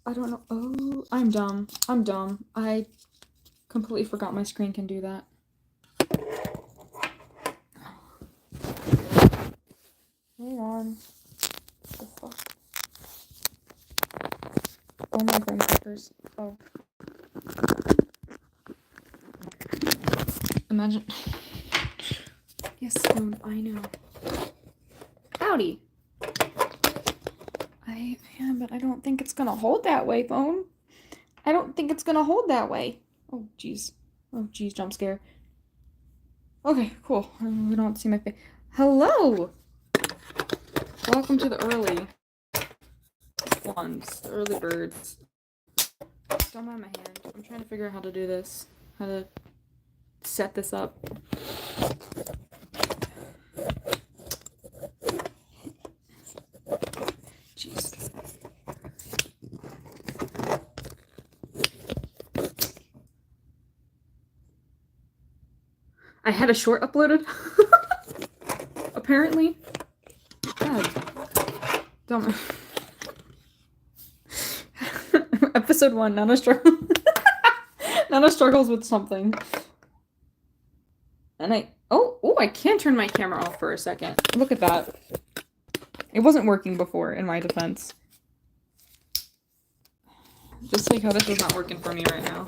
I don't know. Oh, I'm dumb. I'm dumb. I completely forgot my screen can do that. Hang on. What the fuck? Oh my graham crackers. Oh. Imagine. Yes, Spoon, I know. Howdy. But I don't think it's gonna hold that way, phone. I don't think it's gonna hold that way. Oh, jeez. Oh, jeez, jump scare. Okay, cool. We don't see my face. Hello! Welcome to the early ones, the early birds. Don't mind my hand. I'm trying to figure out how to do this. How to set this up. Jeez. I had a short uploaded. Apparently. God. Don't. Episode 1, Nana struggle. Nana struggles with something. And I can turn my camera off for a second. Look at that. It wasn't working before, in my defense. Just like how this is not working for me right now.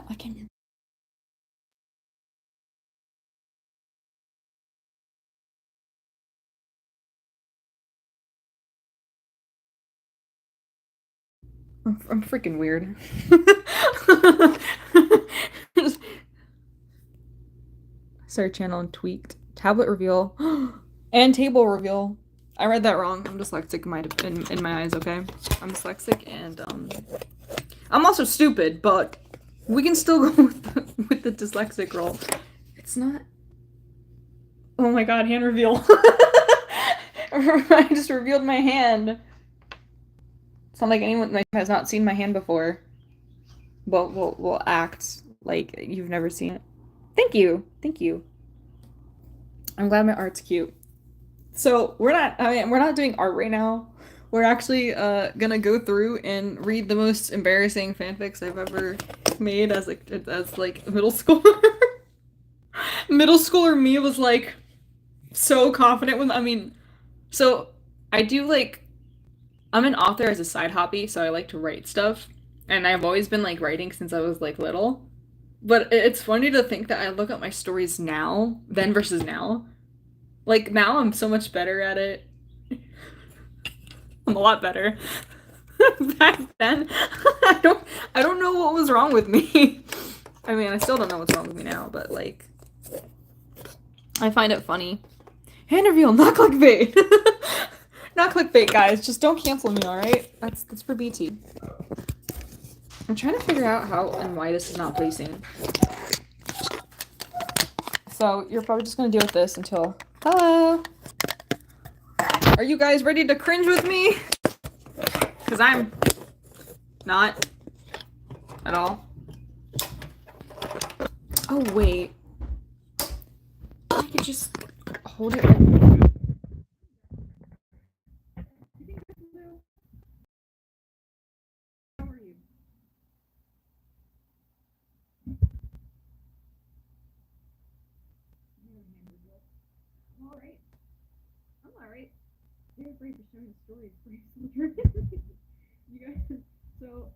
I can. I'm freaking weird. Start channel and tweaked. Tablet reveal. And table reveal. I read that wrong. I'm dyslexic in my eyes, okay? I'm dyslexic and I'm also stupid, but we can still go with the dyslexic roll. It's not. Oh my god, hand reveal. I just revealed my hand. It's not like anyone has not seen my hand before. But will act like you've never seen it. Thank you. Thank you. I'm glad my art's cute. So we're not doing art right now. We're actually gonna go through and read the most embarrassing fanfics I've ever made as middle schooler. Middle schooler me was like so confident with so I do I'm an author as a side hobby, so I like to write stuff. And I've always been like writing since I was like little. But it's funny to think that I look at my stories now, then versus now. Like now I'm so much better at it. I'm a lot better. Back then, I don't know what was wrong with me. I mean, I still don't know what's wrong with me now, but like I find it funny. Hand reveal, not clickbait. Not clickbait, guys. Just don't cancel me, alright? That's for BT. I'm trying to figure out how and why this is not placing. So you're probably just gonna deal with this until. Hello! Are you guys ready to cringe with me? Because I'm not at all. Oh, wait. I could just hold it. How are you? I'm alright. I'm alright. You're afraid to show me stories, please. You guys, so.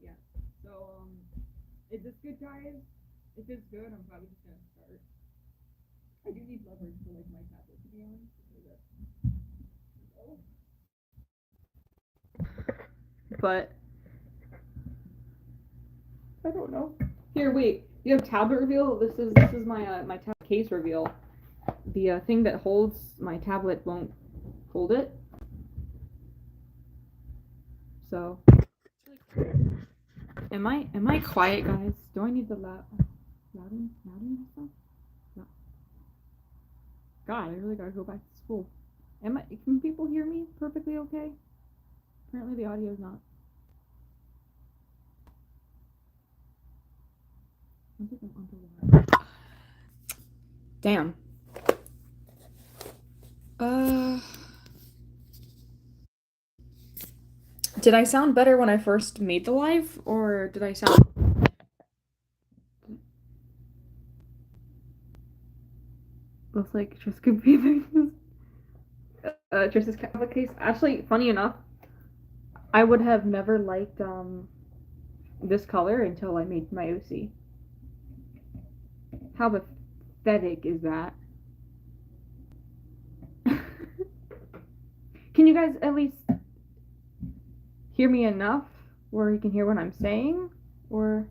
Yeah. So, is this good, guys? If it's good, I'm probably just gonna start. I do need leverage for like my tablet, to be honest. But I don't know. Here, wait. You have tablet reveal. This is my my tablet case reveal. The thing that holds my tablet won't hold it. So, am I quiet, guys? Do I need the louder stuff? No. God, I really gotta go back to school. Can people hear me perfectly okay? Apparently the audio is not. I think I'm underwater. Damn. Did I sound better when I first made the live, or did I sound... Looks like just confusing. Trish's Catholic case. Actually, funny enough, I would have never liked this color until I made my OC. How pathetic is that? Can you guys at least hear me enough where you can hear what I'm saying? Or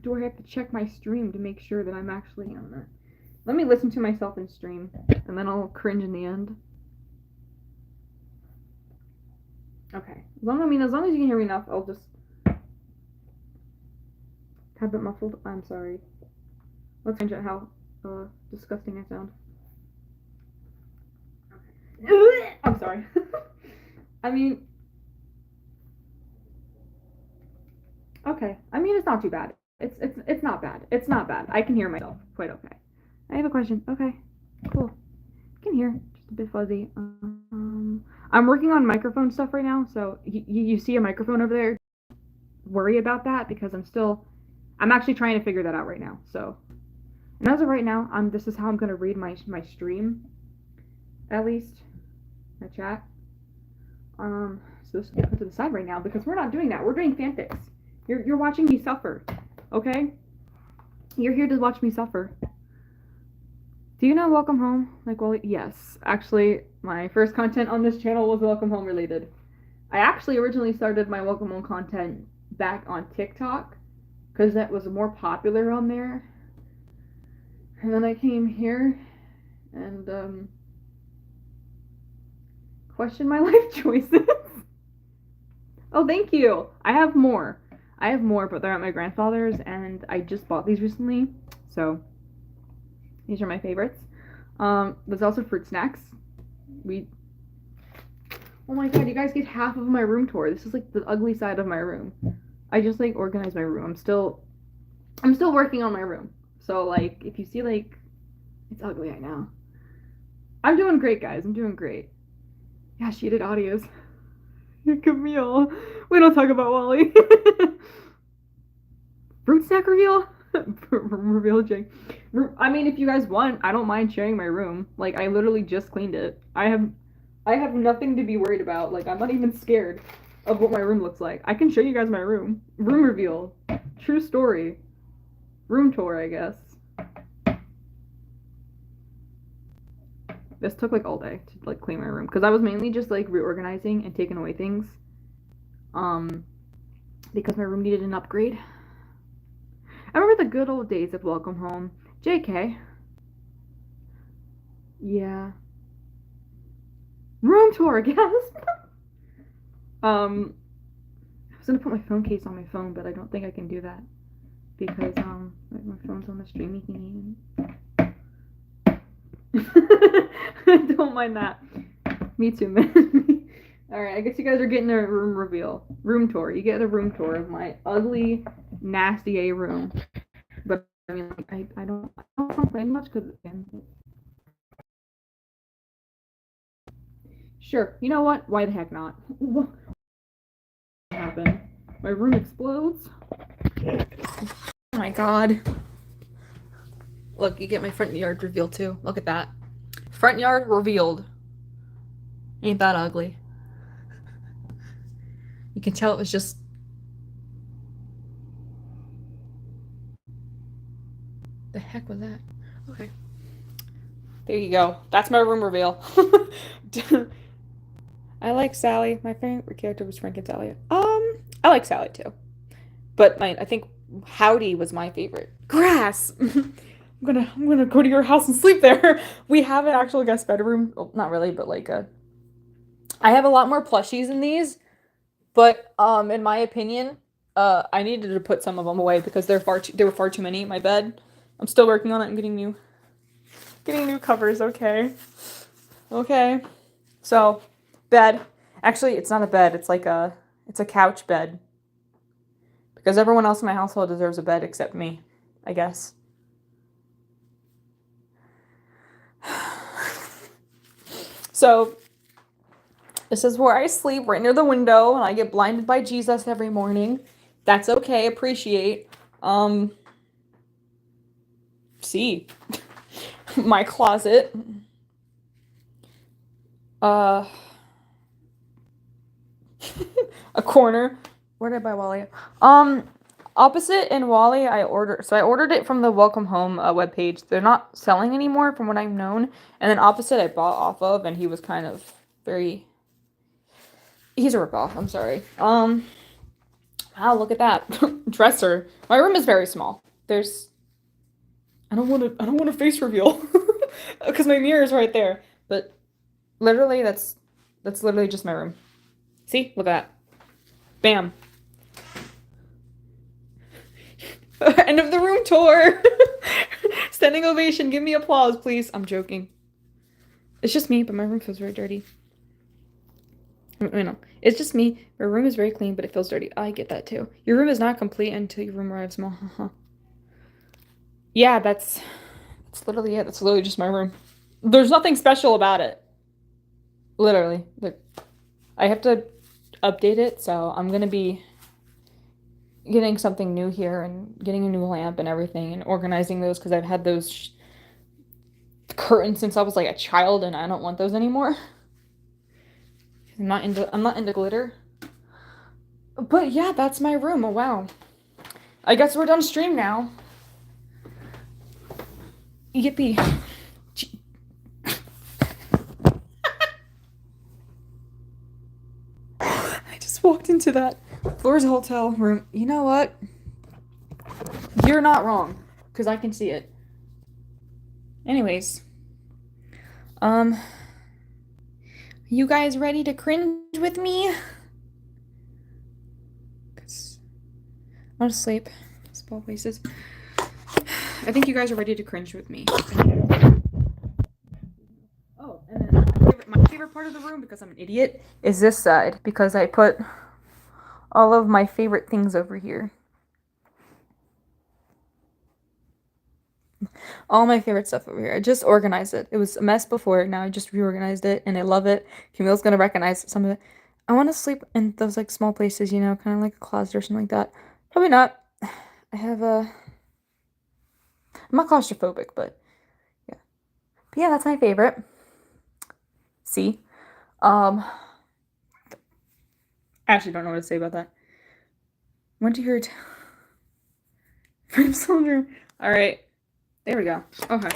do I have to check my stream to make sure that I'm actually on that? Let me listen to myself in stream, and then I'll cringe in the end. Okay. As long as you can hear me enough, I'll just have it muffled. I'm sorry. Let's change it how disgusting I sound. Okay. I'm sorry. I mean, okay. I mean, it's not too bad. It's not bad. It's not bad. I can hear myself quite okay. I have a question. Okay, cool. I can hear. Just a bit fuzzy. I'm working on microphone stuff right now, so you see a microphone over there. Worry about that because I'm actually trying to figure that out right now. So, and as of right now, this is how I'm gonna read my stream, at least, my chat. So this will be put to the side right now because we're not doing that. We're doing fanfics. You're watching me suffer, okay? You're here to watch me suffer. Do you know Welcome Home? Like, well, yes. Actually, my first content on this channel was Welcome Home related. I actually originally started my Welcome Home content back on TikTok because that was more popular on there. And then I came here and questioned my life choices. Oh, thank you. I have more, but they're at my grandfather's, and I just bought these recently, so these are my favorites. There's also fruit snacks. Oh my god, you guys get half of my room tour. This is like the ugly side of my room. I just like organized my room. I'm still working on my room. So like, if you see like, it's ugly, I know. I'm doing great, guys. I'm doing great. Yeah, she did audios. Camille. We don't talk about Wally. Fruit snack reveal? Reveal Jake. I mean, if you guys want, I don't mind sharing my room. Like, I literally just cleaned it. I have nothing to be worried about. Like, I'm not even scared of what my room looks like. I can show you guys my room. Room reveal. True story. Room tour, I guess. This took like all day to like clean my room because I was mainly just like reorganizing and taking away things. Because my room needed an upgrade. I remember the good old days of Welcome Home. JK. Yeah. Room tour, guys. I was gonna put my phone case on my phone, but I don't think I can do that because my phone's on the streaming thingy. Don't mind that. Me too, man. Alright, I guess you guys are getting a room tour. You get a room tour of my ugly, nasty A room. But I mean, like, I don't complain much because sure. You know what? Why the heck not? What happened? My room explodes. Oh my god. Look, you get my front yard reveal too. Look at that. Front yard revealed. Ain't that ugly? You can tell it was just... The heck was that? Okay. There you go. That's my room reveal. I like Sally. My favorite character was Frank and Sally. I like Sally too. But I think Howdy was my favorite. Grass! I'm gonna go to your house and sleep there. We have an actual guest bedroom. Well, not really, but like I have a lot more plushies in these, but in my opinion, I needed to put some of them away because there were far too many in my bed. I'm still working on it. I'm getting new covers. Okay. So, bed. Actually, it's not a bed. It's a couch bed. Because everyone else in my household deserves a bed except me, I guess. So, This is where I sleep, right near the window, and I get blinded by Jesus every morning. That's okay, appreciate. See. My closet. Uh, a corner. Where did I buy Wally? Opposite in Wally, I ordered it from the Welcome Home webpage. They're not selling anymore from what I've known. And then Opposite I bought off of, and he was kind of he's a ripoff, I'm sorry. Wow, look at that. Dresser. My room is very small. I don't want a face reveal. Because my mirror is right there. But literally that's literally just my room. See? Look at that. Bam. End of the room tour. Standing ovation. Give me applause, please. I'm joking. It's just me, but my room feels very dirty. I know. It's just me. My room is very clean, but it feels dirty. I get that too. Your room is not complete until your room arrives small. Yeah, that's literally it. That's literally just my room. There's nothing special about it. Literally. Like, I have to update it, so I'm gonna be getting something new here and getting a new lamp and everything and organizing those because I've had those curtains since I was like a child and I don't want those anymore. I'm not into glitter. But yeah, that's my room. Oh wow. I guess we're done stream now. Yippee. I just walked into that Floor's hotel room. You know what? You're not wrong, because I can see it. Anyways. You guys ready to cringe with me? Cause I want to sleep. Small places. I think you guys are ready to cringe with me. Oh, and then my favorite part of the room, because I'm an idiot, is this side, because I put all of my favorite things over here. All my favorite stuff over here. I just organized it. It was a mess before. Now I just reorganized it, and I love it. Camille's gonna recognize some of it. I want to sleep in those like small places, you know, kind of like a closet or something like that. Probably not. I have a. I'm not claustrophobic, but yeah. But yeah, that's my favorite. See, I actually don't know what to say about that. Went to your soldier. All right, there we go. Okay.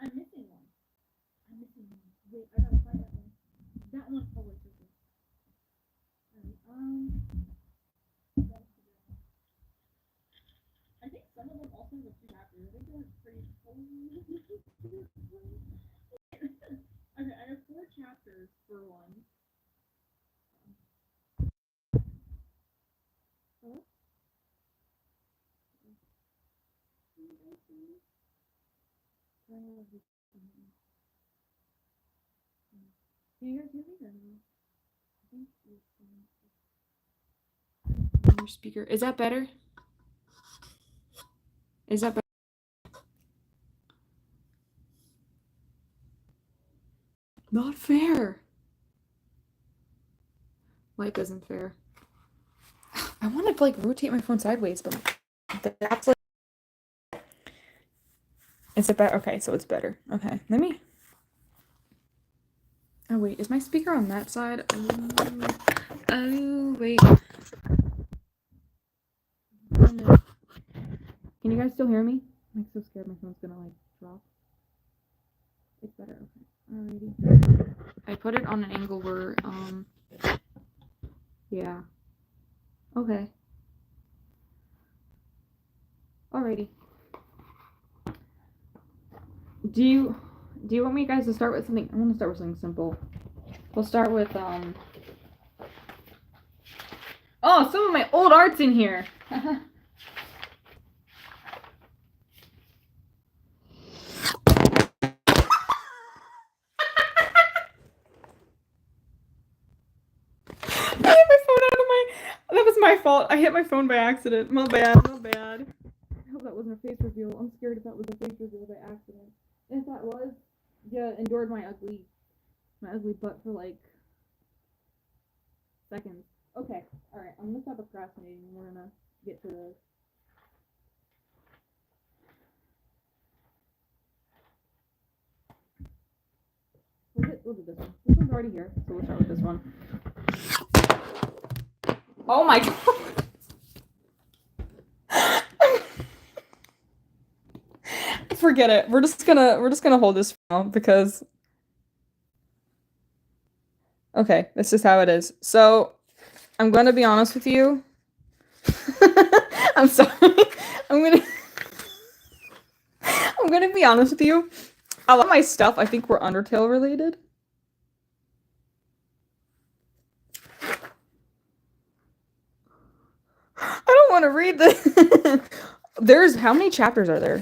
I'm missing one. Wait, I gotta find that one. That one. Oh, wait, this is. I think some of them also have 2 chapters. I think they're pretty cool. Okay, I have 4 chapters for one. Hello? Can you guys hear me? Your speaker. Is that better? Is that better? Not fair. Life isn't fair. I want to like rotate my phone sideways, but that's like. Is it better? Okay, so it's better. Okay, let me. Oh wait, is my speaker on that side? Oh wait. Can you guys still hear me? I'm so scared my phone's gonna like drop. It's better. Okay. Alrighty. I put it on an angle where yeah. Okay. Alrighty. Do you want me guys to start with something? I want to start with something simple. We'll start with oh, some of my old art's in here. my fault. I hit my phone by accident. My bad. My bad. I hope that wasn't a face reveal. I'm scared if that was a face reveal by accident. And if that was, yeah, endured my ugly butt for like seconds. Okay. All right. I'm gonna stop procrastinating. And we're gonna get to the. We'll do this one. This one's already here, so we'll start with this one. Oh my god. Forget it. We're just gonna hold this for now because okay, that's just how it is. So I'm gonna be honest with you. I'm sorry. I'm gonna be honest with you. A lot of my stuff I think were Undertale related. I don't want to read this. There's how many chapters are there?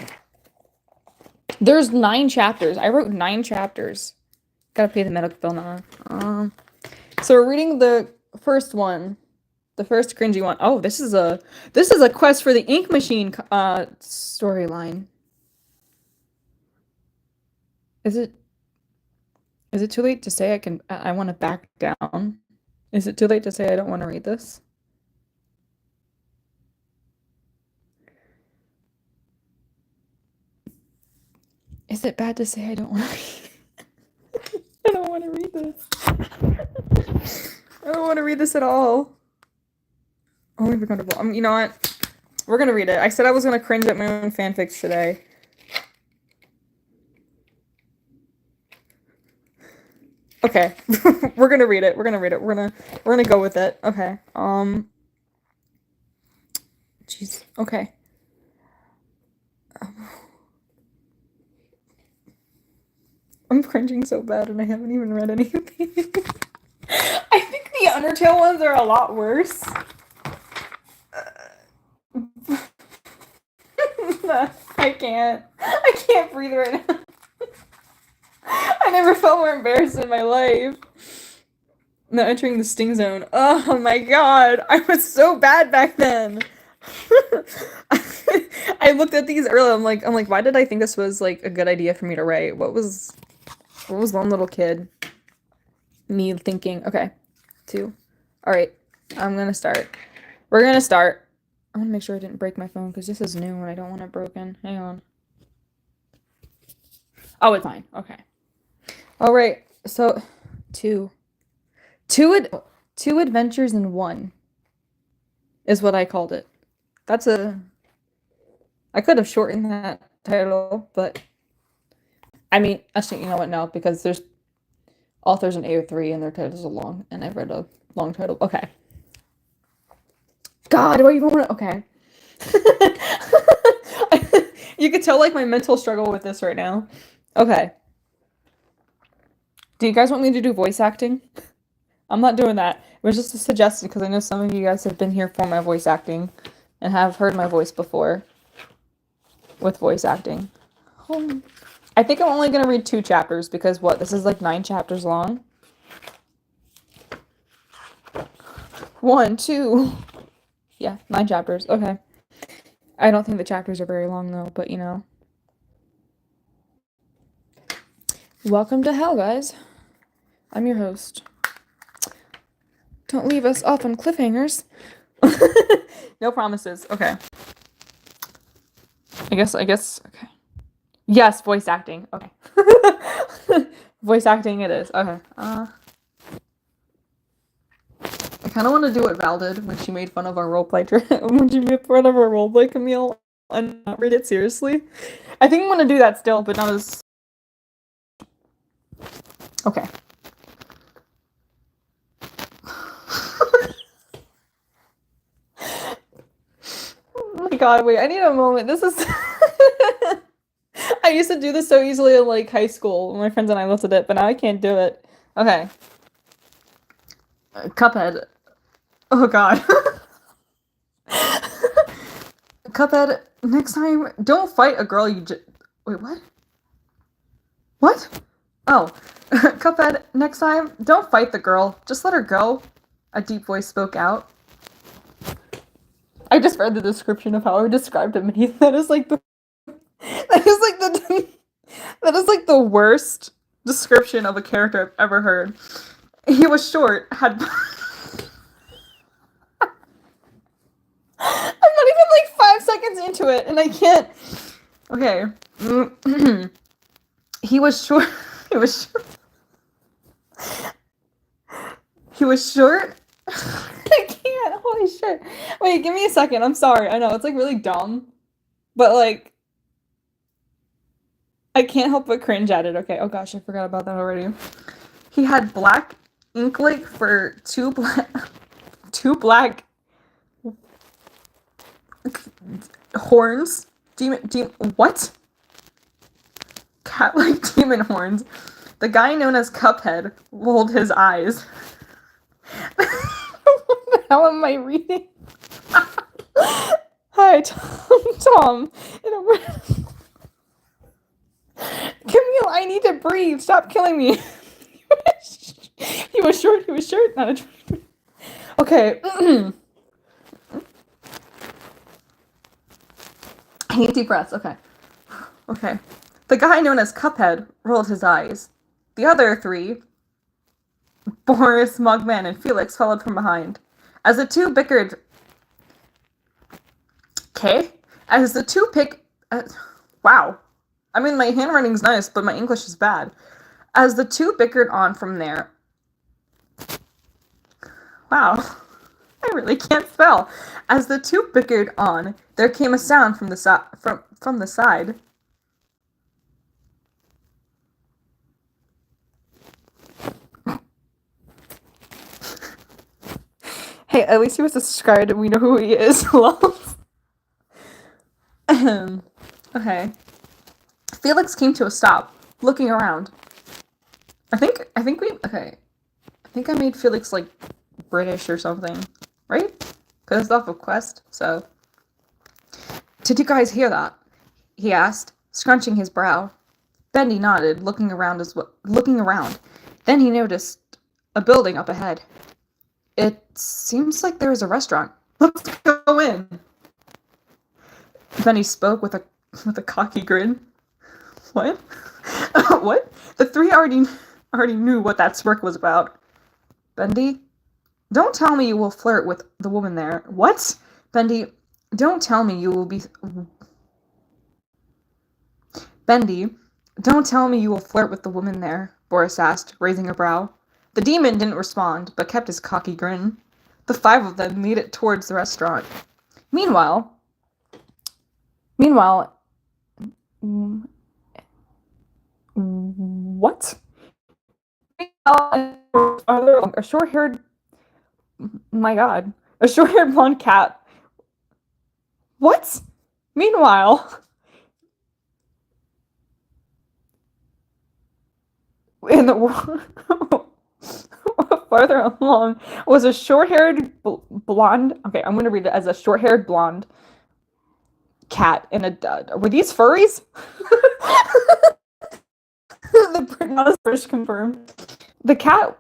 There's 9 chapters. I wrote 9 chapters. Gotta pay the medical bill now. So we're reading the first one. The first cringy one. Oh, this is a quest for the ink machine storyline. Is it too late to say I want to back down? Is it too late to say I don't want to read this? Is it bad to say I don't want to read? I don't want to read this. I don't want to read this at all. Only if we're comfortable. You know what? We're gonna read it. I said I was gonna cringe at my own fanfics today. Okay. We're gonna read it. We're gonna go with it. Okay. Jeez. Okay. I'm cringing so bad and I haven't even read anything. I think the Undertale ones are a lot worse. I can't breathe right now. I never felt more embarrassed in my life. Not entering the sting zone. Oh my god. I was so bad back then. I looked at these earlier. I'm like, why did I think this was like a good idea for me to write? What was one little kid? Me thinking, okay, 2. All right, I'm gonna start. We're gonna start. I want to make sure I didn't break my phone because this is new and I don't want it broken. Hang on. Oh, it's fine. Okay. All right. So, 2 adventures in 1 is what I called it. I could have shortened that title, but I mean, actually, you know what? No, because there's authors in AO3 and their titles are long, and I've read a long title. Okay. God, do I even want to? Okay. You could tell like my mental struggle with this right now. Okay. Do you guys want me to do voice acting? I'm not doing that. It was just a suggestion because I know some of you guys have been here for my voice acting and have heard my voice before with voice acting. I think I'm only going to read 2 chapters because this is like 9 chapters long. 1, 2. Yeah, 9 chapters. Okay. I don't think the chapters are very long though, but you know. Welcome to hell, guys. I'm your host. Don't leave us off on cliffhangers. No promises. Okay. I guess, okay. Yes, voice acting. Okay. Voice acting it is. Okay. I kind of want to do what Val did when she made fun of our roleplay, when she made fun of our roleplay, Camille, and not read it seriously. I think I'm going to do that still, but not as... Okay. Oh my god, wait, I need a moment. This is... I used to do this so easily in, like, high school. My friends and I looked at it, but now I can't do it. Okay. Cuphead. Oh god. Cuphead, next time, don't fight a girl you just... Wait, what? What? Oh. Cuphead, next time, don't fight the girl. Just let her go. A deep voice spoke out. I just read the description of how I described him, and that is like the that is like the that is like the worst description of a character I've ever heard. He was short, had I'm not even like 5 seconds into it, and I can't. Okay. He was short. He was short. He was short. I can't. Holy shit. Wait, give me a second. I'm sorry. I know it's like really dumb, but like I can't help but cringe at it. Okay. Oh gosh, I forgot about that already. He had black ink like for two black horns. What? Cat-like demon horns. The guy known as Cuphead rolled his eyes. How am I reading? Hi, Tom. Camille, I need to breathe. Stop killing me. He was short. He was short. Not a. Okay. I need deep breaths. Okay. Okay. The guy known as Cuphead rolled his eyes. The other three, Boris, Mugman, and Felix, followed from behind. As the two bickered... Okay? As the two wow. I mean, my handwriting's nice, but my English is bad. As the two bickered on from there... Wow. I really can't spell. As the two bickered on, there came a sound from the from the side. Hey, at least he was subscribed and we know who he is. Okay. Felix came to a stop, looking around. I think I made Felix like British or something, right? Because it's off of Quest, so. Did you guys hear that? He asked, scrunching his brow. Bendy nodded, looking around. Then he noticed a building up ahead. It seems like there is a restaurant. Let's go in. Bendy spoke with a cocky grin. What? What? The three already knew what that smirk was about. Bendy, don't tell me you will flirt with the woman there. What? Bendy, don't tell me you will be... Bendy, don't tell me you will flirt with the woman there, Boris asked, raising a brow. The demon didn't respond, but kept his cocky grin. The five of them made it towards the restaurant. Meanwhile... What? A short-haired... My god. A short-haired blonde cat. What? Meanwhile... In the world... Farther along was a short-haired blonde... Okay, I'm gonna read it as a short-haired blonde cat and a dud. Were these furries? The British confirmed. The cat...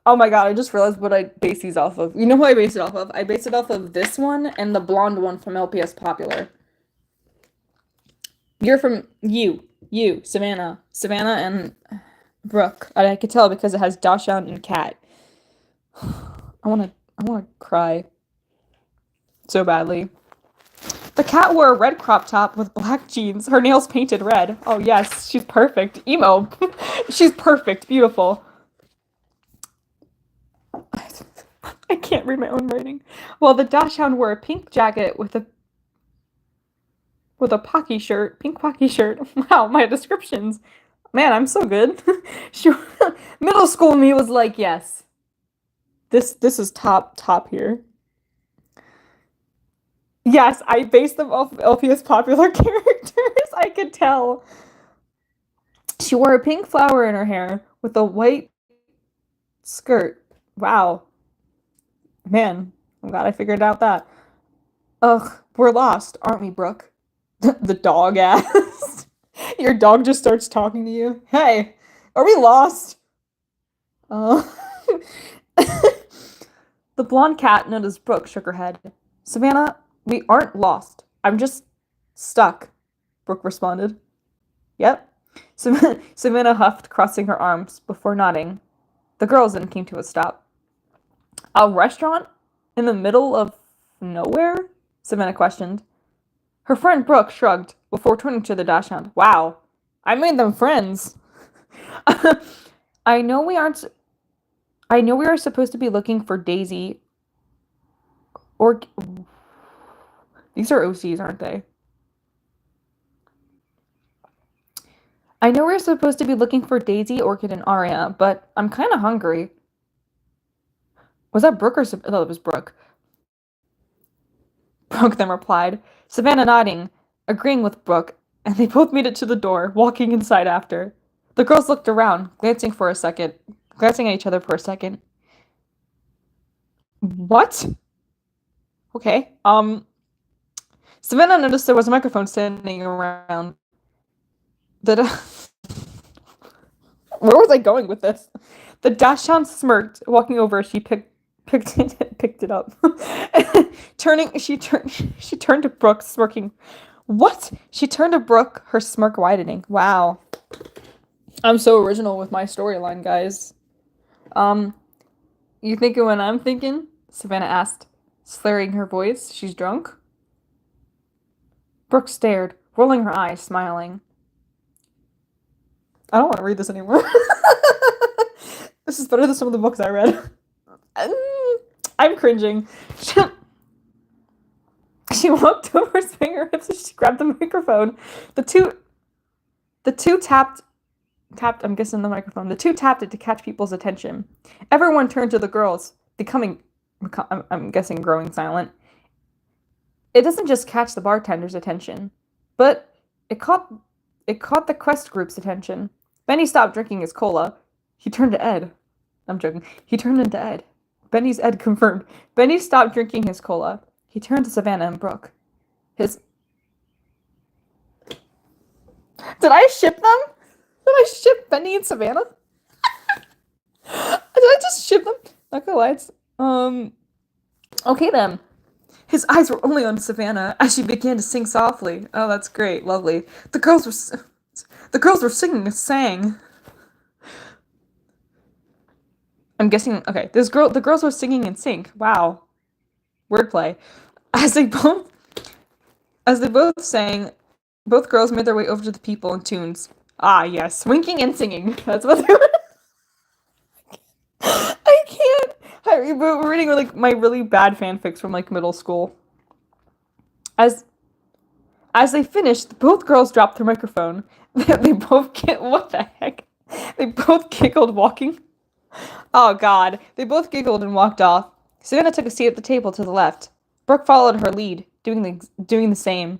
Oh my god, I just realized what I base these off of. You know who I base it off of? I base it off of this one and the blonde one from LPS Popular. You're from... You, Savannah. Savannah and Brooke. I could tell because it has Dashan and Cat. I wanna cry. So badly. The cat wore a red crop top with black jeans, her nails painted red. Oh yes, she's perfect. Emo. She's perfect. Beautiful. I can't read my own writing. Well, the Dachshund wore a pink jacket with a pocky shirt. Pink pocky shirt. Wow, my descriptions. Man, I'm so good. Middle school me was like, yes. This is top here. Yes, I based them off LPS Popular characters. I could tell. She wore a pink flower in her hair with a white skirt. Wow. Man, I'm glad I figured out that. Ugh, we're lost, aren't we, Brooke? The dog asked. Your dog just starts talking to you. Hey, are we lost? The blonde cat known as Brooke shook her head. Savannah, we aren't lost. I'm just stuck, Brooke responded. Yep. Savannah huffed, crossing her arms before nodding. The girls then came to a stop. A restaurant? In the middle of nowhere? Savannah questioned. Her friend Brooke shrugged before turning to the dachshund. Wow, I made them friends. I know we aren't. I know we are supposed to be looking for Daisy. Or these are OCs, aren't they? I know we're supposed to be looking for Daisy, Orchid, and Aria, but I'm kind of hungry. Was that Brooke or no, it was Brooke. Brooke then replied, Savannah nodding, agreeing with Brooke, and they both made it to the door, walking inside after. The girls looked around, glancing at each other for a second. What? Okay. Savannah noticed there was a microphone standing around. The Where was I going with this? The dachshund smirked, walking over. She picked it up. She turned to Brooke, smirking. What? She turned to Brooke, her smirk widening. Wow. I'm so original with my storyline, guys. You thinking what I'm thinking? Savannah asked, slurring her voice. She's drunk? Brooke stared, rolling her eyes, smiling. I don't want to read this anymore. This is better than some of the books I read. I'm cringing. She walked over his fingertips and she grabbed the microphone. The two tapped, I'm guessing the microphone. The two tapped it to catch people's attention. Everyone turned to the girls, I'm guessing growing silent. It doesn't just catch the bartender's attention, but it caught the quest group's attention. Benny stopped drinking his cola. He turned to Ed. I'm joking. He turned into Ed. Benny's Ed confirmed. Benny stopped drinking his cola. He turned to Savannah and Brooke. Did I ship them? Did I ship Benny and Savannah? Did I just ship them? Not gonna lie. Okay then. His eyes were only on Savannah as she began to sing softly. Oh, that's great. Lovely. The girls were singing a sang. I'm guessing, okay, the girls were singing in sync. Wow. Wordplay. As they both sang, both girls made their way over to the people and tunes. Ah, yes, winking and singing. That's what they were. I can't. We're reading like my really bad fanfics from like middle school. As they finished, both girls dropped their microphone. They both what the heck? They both giggled walking. Oh God! They both giggled and walked off. Savannah took a seat at the table to the left. Brooke followed her lead, doing the same.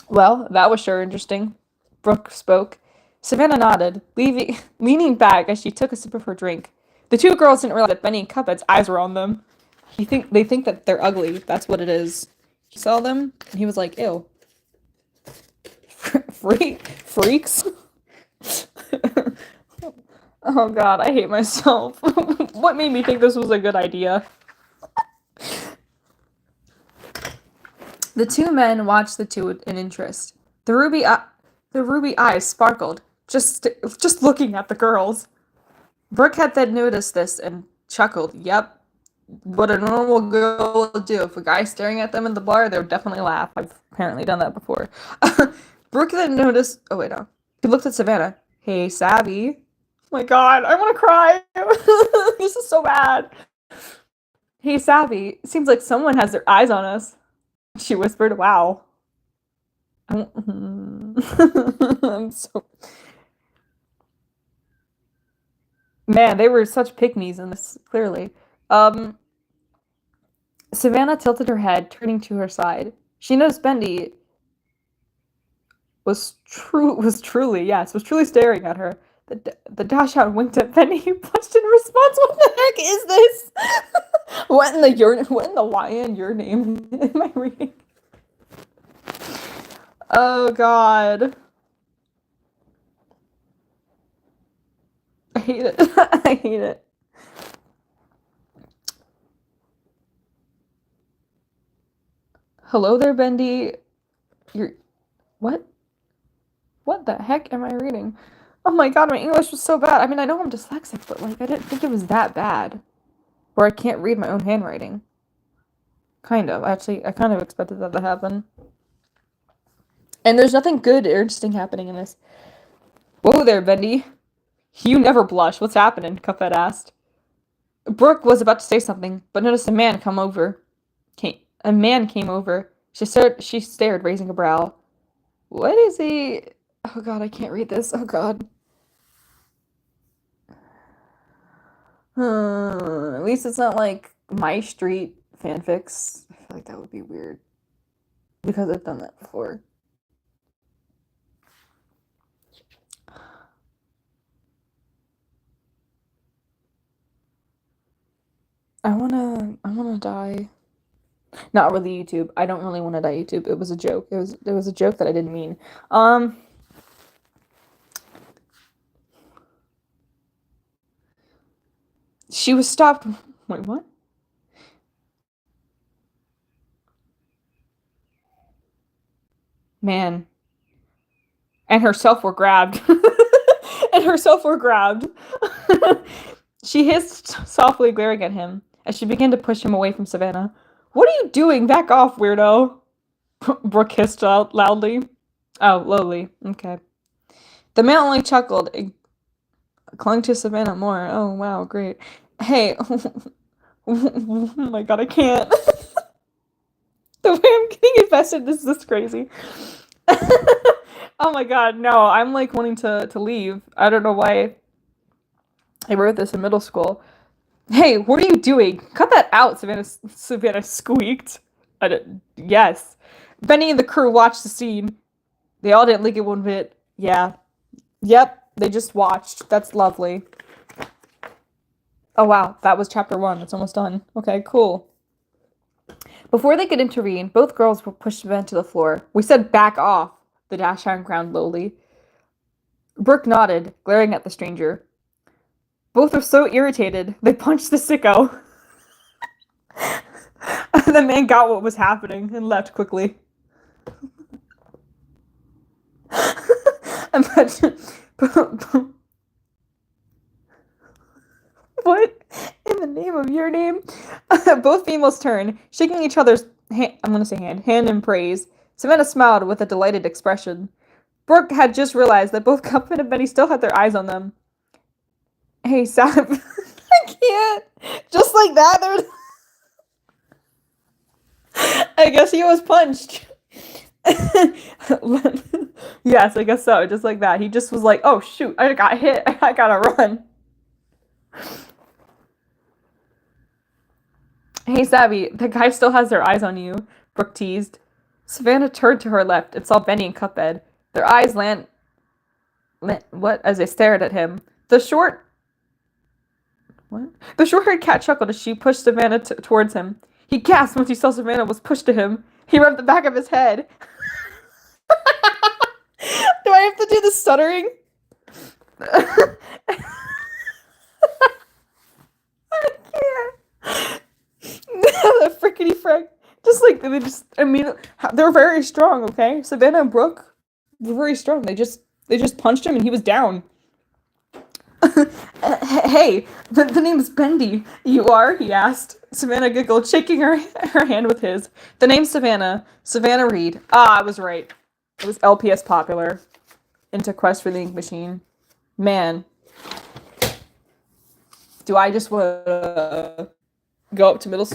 Well, that was sure interesting. Brooke spoke. Savannah nodded, leaning back as she took a sip of her drink. The two girls didn't realize that Benny and Cuphead's eyes were on them. They think that they're ugly. That's what it is. He saw them, and he was like, ew. Freaks? Oh God, I hate myself. What made me think this was a good idea? The two men watched the two in interest. The ruby eyes sparkled, just looking at the girls. Brooke had then noticed this and chuckled. Yep, what a normal girl would do. If a guy's staring at them in the bar, they would definitely laugh. I've apparently done that before. Brooke then noticed. Oh wait, no. He looked at Savannah. Hey, Savvy. Oh my God, I want to cry. This is so bad. Hey, Savvy. Seems like someone has their eyes on us. She whispered. Wow. I'm so. Man, they were such pick-me's in this, clearly. Savannah tilted her head, turning to her side. She noticed Bendy was truly staring at her. The dachshund winked at Benny, who blushed in response. What the heck is this? What in the YN your name am I reading? Oh God. I hate it. I hate it. Hello there, Bendy. You're what? What the heck am I reading? Oh my god, my English was so bad. I mean, I know I'm dyslexic, but like I didn't think it was that bad. Where I can't read my own handwriting. Kind of. Actually, I kind of expected that to happen. And there's nothing good or interesting happening in this. Whoa there, Bendy. You never blush. What's happening? Cuphead asked. Brooke was about to say something, but noticed a man come over. A man came over. She stared, raising a brow. What is he? Oh god, I can't read this. Oh god. At least it's not like My Street fanfics. I feel like that would be weird. Because I've done that before. I wanna die. Not really YouTube. I don't really want to die YouTube. It was a joke. It was a joke that I didn't mean. She was stopped. Wait, what? Man. And herself were grabbed. And herself were grabbed. She hissed softly, glaring at him as she began to push him away from Savannah. What are you doing? Back off, weirdo. Brooke hissed out loudly. Oh, lowly. Okay. The man only chuckled, clung to Savannah more. Oh, wow, great. Hey. Oh my god, I can't. The way I'm getting invested, this is crazy. Oh my god, no, I'm like wanting to leave. I don't know why I wrote this in middle school. Hey, what are you doing? Cut that out, Savannah squeaked. Yes. Benny and the crew watched the scene. They all didn't like it one bit. Yeah. Yep, they just watched. That's lovely. Oh wow, that was chapter 1. It's almost done. Okay, cool. Before they could intervene, both girls were pushed Ben to the floor. We said back off, the Dashhound ground lowly. Brooke nodded, glaring at the stranger. Both were so irritated, they punched the sicko. The man got what was happening and left quickly. Imagine. What in the name of your name? Both females turned, shaking each other's hand in praise. Savannah smiled with a delighted expression. Brooke had just realized that both Cuphead and Benny still had their eyes on them. Hey, Sav. I can't. Just like that, there's. I guess he was punched. Yes, I guess so. Just like that. He just was like, oh, shoot, I got hit. I gotta run. Hey, Savvy, the guy still has their eyes on you, Brooke teased. Savannah turned to her left and saw Benny and Cuphead. Their eyes what? As they stared at him. What? The short-haired cat chuckled as she pushed Savannah towards him. He gasped when he saw Savannah was pushed to him. He rubbed the back of his head. Do I have to do the stuttering? I can't. The frickety frick. Just like they're very strong, okay? Savannah and Brooke were very strong. They just punched him and he was down. Hey, the name's Bendy. You are? He asked. Savannah giggled, shaking her hand with his. The name's Savannah. Savannah Reed. Ah, I was right. It was LPS Popular. Into Quest for the Ink Machine. Man. Do I just want to go up to middle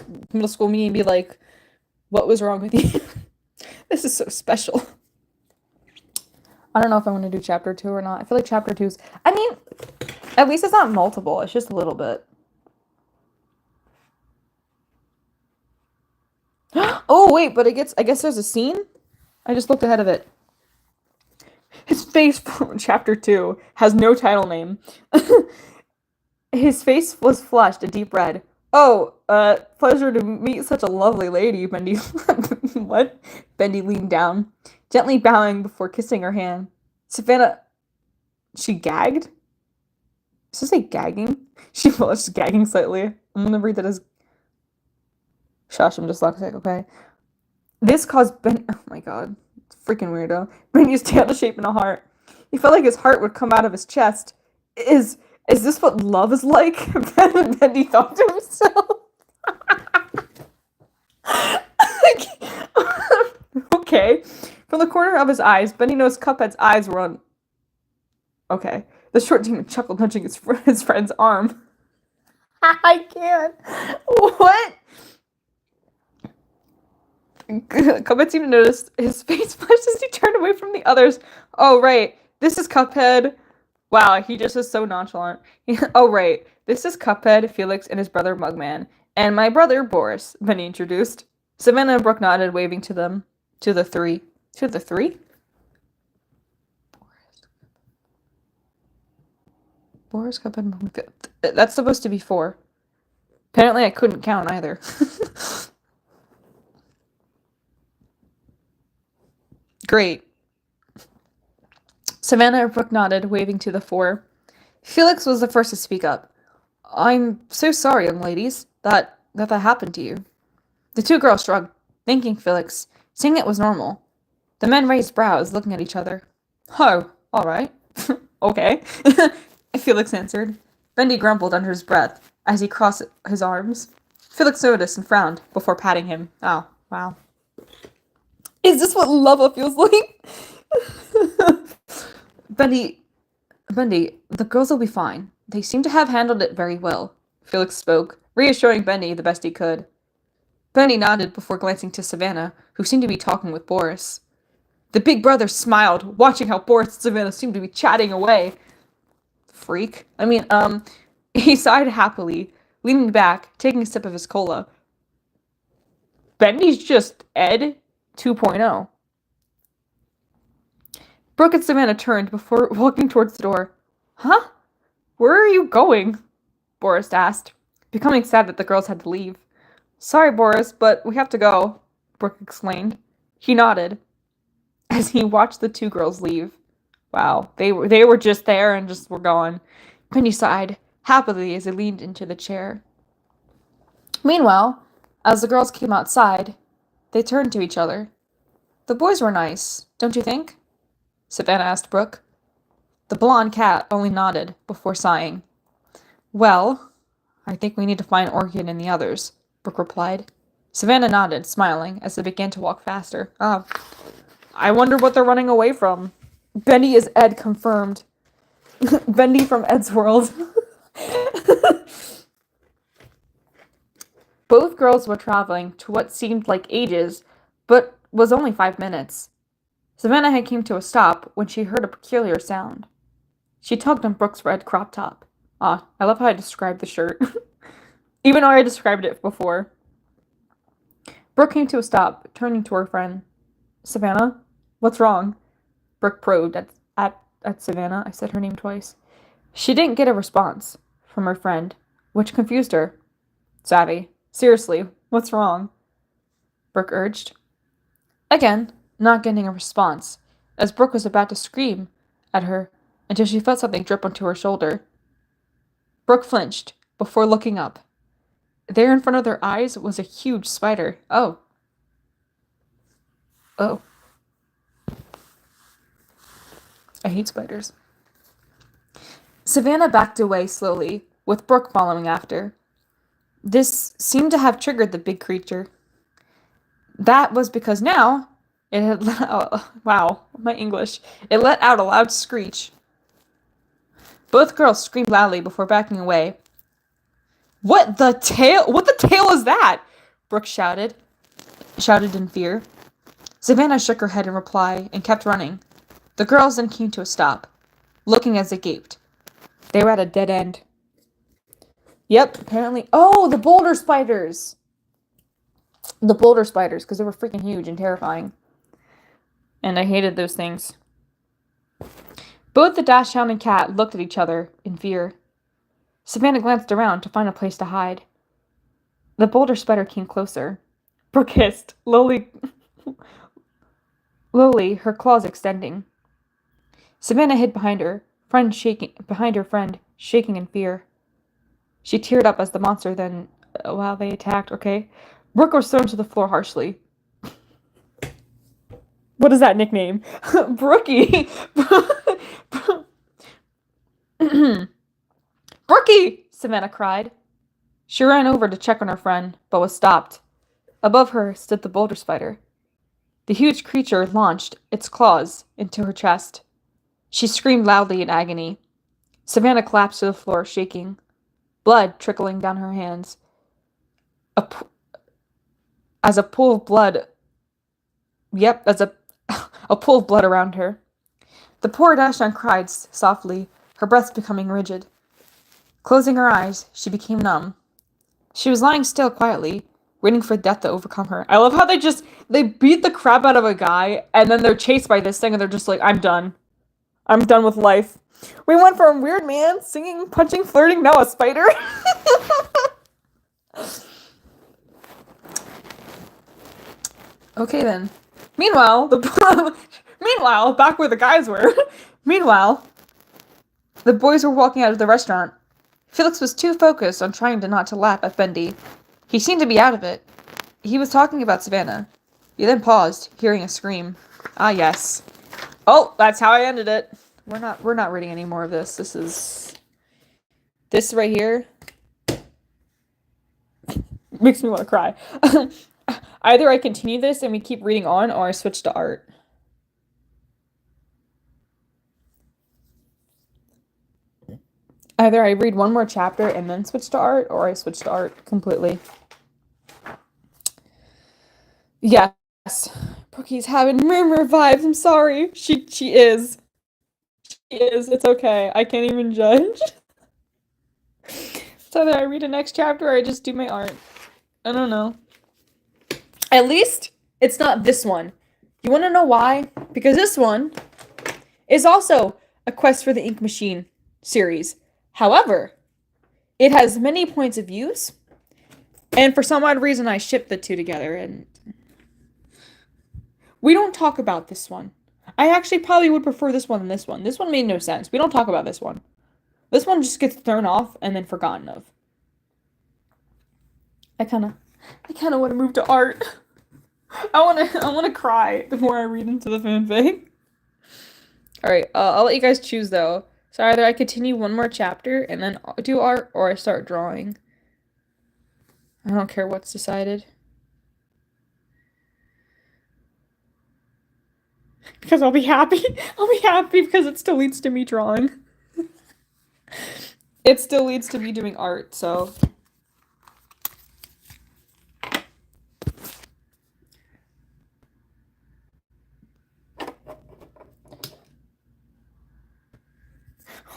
school me and be like, what was wrong with you? This is so special. I don't know if I want to do chapter 2 or not. I feel like chapter 2's... I mean, at least it's not multiple. It's just a little bit. Oh, wait, but I guess there's a scene? I just looked ahead of it. His face from chapter 2 has no title name. His face was flushed a deep red. Oh, pleasure to meet such a lovely lady, Bendy. What? Bendy leaned down, gently bowing before kissing her hand. Savannah... She gagged? Does it say gagging? She was gagging slightly. I'm gonna read that as... Shush, I'm dyslexic, okay? This caused Benny. Oh my god. Freaking weirdo. Benny's tail to shape in a heart. He felt like his heart would come out of his chest. Is this what love is like? Benny thought to himself. Okay. From the corner of his eyes, Benny noticed Cuphead's eyes were on. Okay. The short demon chuckled, nudging his friend's arm. I can't. What? Cuphead seemed to notice his face flushed as he turned away from the others. Oh, right. This is Cuphead. Wow, he just is so nonchalant. Oh, right. This is Cuphead, Felix, and his brother Mugman. And my brother, Boris, Benny introduced. Savannah and Brooke nodded, waving to them. To the three. To the three? Boris, Cuphead, Mugman. That's supposed to be 4. Apparently I couldn't count either. Great. Savannah and Brooke nodded, waving to the 4. Felix was the first to speak up. I'm so sorry, young ladies, that happened to you. The 2 girls shrugged, thanking Felix, saying it was normal. The men raised brows, looking at each other. Oh, all right. Okay. Felix answered. Bendy grumbled under his breath as he crossed his arms. Felix noticed and frowned before patting him. Oh, wow. Is this what love feels like? Bendy, the girls will be fine. They seem to have handled it very well. Felix spoke, reassuring Bendy the best he could. Bendy nodded before glancing to Savannah, who seemed to be talking with Boris. The big brother smiled, watching how Boris and Savannah seemed to be chatting away. Freak. He sighed happily, leaning back, taking a sip of his cola. Bendy's just Ed 2.0. Brooke and Savannah turned before walking towards the door. Huh? Where are you going? Boris asked, becoming sad that the girls had to leave. Sorry, Boris, but we have to go, Brooke explained. He nodded as he watched the 2 girls leave. Wow, they were just there and just were gone. Benny sighed happily as he leaned into the chair. Meanwhile, as the girls came outside, they turned to each other. The boys were nice, don't you think? Savannah asked Brooke. The blonde cat only nodded before sighing. Well, I think we need to find Orchid and the others, Brooke replied. Savannah nodded, smiling, as they began to walk faster. Oh, I wonder what they're running away from. Bendy is Ed confirmed. Bendy from Ed's world. Both girls were traveling to what seemed like ages, but was only 5 minutes. Savannah had came to a stop when she heard a peculiar sound. She tugged on Brooke's red crop top. Ah, I love how I described the shirt. Even though I described it before. Brooke came to a stop, turning to her friend. Savannah? What's wrong? Brooke probed at Savannah. I said her name twice. She didn't get a response from her friend, which confused her. Savvy. Seriously, what's wrong? Brooke urged. Again, not getting a response, as Brooke was about to scream at her until she felt something drip onto her shoulder. Brooke flinched before looking up. There in front of their eyes was a huge spider. Oh. I hate spiders. Savannah backed away slowly, with Brooke following after. This seemed to have triggered the big creature. That was because now it had wow, my English. It let out a loud screech. Both girls screamed loudly before backing away. What the tail is that? Brooke shouted in fear. Savannah shook her head in reply and kept running. The girls then came to a stop, looking as they gaped. They were at a dead end. Yep, apparently. Oh, the boulder spiders! The boulder spiders, because they were freaking huge and terrifying. And I hated those things. Both the Dachshund and cat looked at each other in fear. Savannah glanced around to find a place to hide. The boulder spider came closer. Brooke hissed, lowly, her claws extending. Savannah hid behind her friend, shaking in fear. She teared up as the monster then, while they attacked, okay? Brooke was thrown to the floor harshly. What is that nickname? Brookie! Brookie! Savannah cried. She ran over to check on her friend, but was stopped. Above her stood the boulder spider. The huge creature launched its claws into her chest. She screamed loudly in agony. Savannah collapsed to the floor, shaking, blood trickling down her hands. As a pool of blood... Yep, as a pool of blood around her. The poor Dashon cried softly, her breath becoming rigid. Closing her eyes, she became numb. She was lying still quietly, waiting for death to overcome her. I love how they beat the crap out of a guy, and then they're chased by this thing, and they're just like, I'm done. I'm done with life. We went from weird man, singing, punching, flirting, now a spider. Okay then. Meanwhile, back where the guys were. Meanwhile, the boys were walking out of the restaurant. Felix was too focused on trying not to laugh at Bendy. He seemed to be out of it. He was talking about Savannah. He then paused, hearing a scream. Ah, yes. Oh, that's how I ended it. We're not reading any more of this. This right here makes me want to cry. Either I continue this and we keep reading on, or I switch to art. Either I read one more chapter and then switch to art, or I switch to art completely. Yes. Brookie's having murmur vibes. I'm sorry. She is. She is. It's okay. I can't even judge. So either I read the next chapter or I just do my art. I don't know. At least it's not this one. You want to know why? Because this one is also a Quest for the Ink Machine series. However, it has many points of views, and for some odd reason I shipped the two together, and we don't talk about this one. I actually probably would prefer this one than this one. This one made no sense. We don't talk about this one. This one just gets thrown off and then forgotten of. I kind of want to move to art. I want to cry the more I read into the fanfic. All right, I'll let you guys choose though. So either I continue one more chapter and then do art, or I start drawing. I don't care what's decided. Because I'll be happy. I'll be happy because it still leads to me drawing. It still leads to me doing art, so...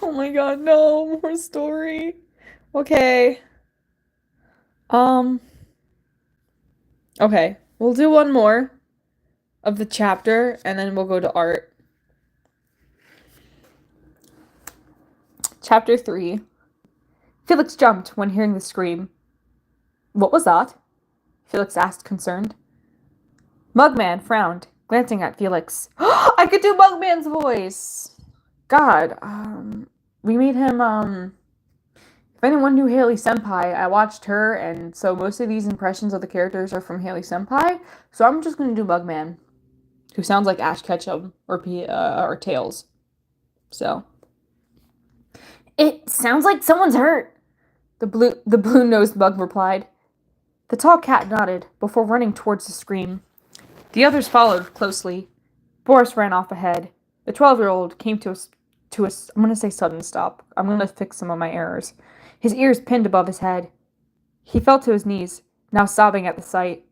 Oh my god, no, more story. Okay. Okay, we'll do one more of the chapter, and then we'll go to art. Chapter 3. Felix jumped when hearing the scream. What was that? Felix asked, concerned. Mugman frowned, glancing at Felix. I could do Mugman's voice! God, we made him, if anyone knew Haley Senpai, I watched her, and so most of these impressions of the characters are from Haley Senpai, so I'm just gonna do Mugman, who sounds like Ash Ketchum or Tails. So. It sounds like someone's hurt, the blue-nosed bug replied. The tall cat nodded before running towards the scream. The others followed closely. Boris ran off ahead. The 12-year-old came to a I'm going to say sudden stop. I'm going to fix some of my errors. His ears pinned above his head. He fell to his knees, now sobbing at the sight.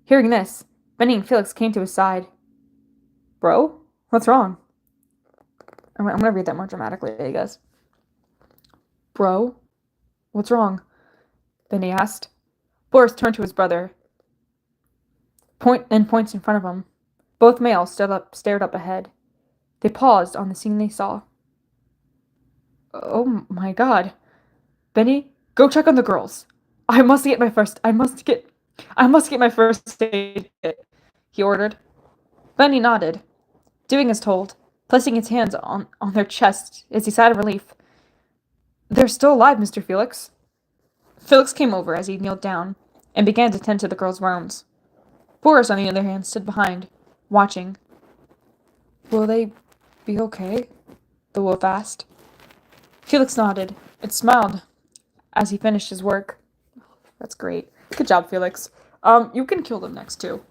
Hearing this, Benny and Felix came to his side. Bro, what's wrong? I'm going to read that more dramatically, I guess. Bro, what's wrong? Benny asked. Boris turned to his brother. Points in front of him. Both males stared up ahead. They paused on the scene they saw. Oh my god. Benny, go check on the girls. I must get my first aid kit, he ordered. Benny nodded, doing as told, placing his hands on their chests as he sighed in relief. They're still alive, Mr. Felix. Felix came over as he kneeled down and began to tend to the girls' wounds. Boris, on the other hand, stood behind, watching, Will they be okay? The wolf asked. Felix nodded and smiled as he finished his work. That's great. Good job, Felix. You can kill them next too.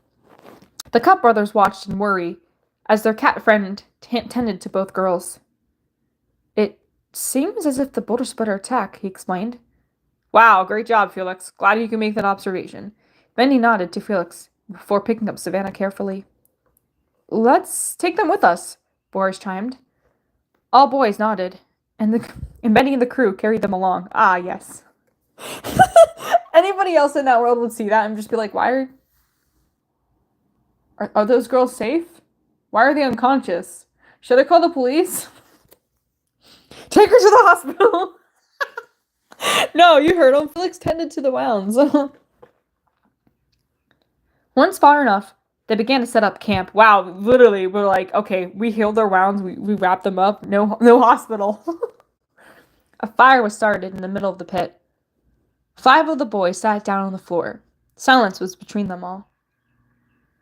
The Cup brothers watched in worry as their cat friend tended to both girls. It seems as if the boulder splitter attack, he explained. Wow, great job, Felix. Glad you can make that observation. Bendy nodded to Felix before picking up Savannah carefully. Let's take them with us, Boris chimed. All boys nodded, and Benny and the crew carried them along. Ah, yes. Anybody else in that world would see that and just be like, why are those girls safe? Why are they unconscious? Should I call the police? Take her to the hospital. No, you heard him. Felix tended to the wounds. Once far enough, they began to set up camp. Wow, literally, we're like, okay, we healed their wounds, we wrapped them up, no hospital. A fire was started in the middle of the pit. 5 of the boys sat down on the floor. Silence was between them all.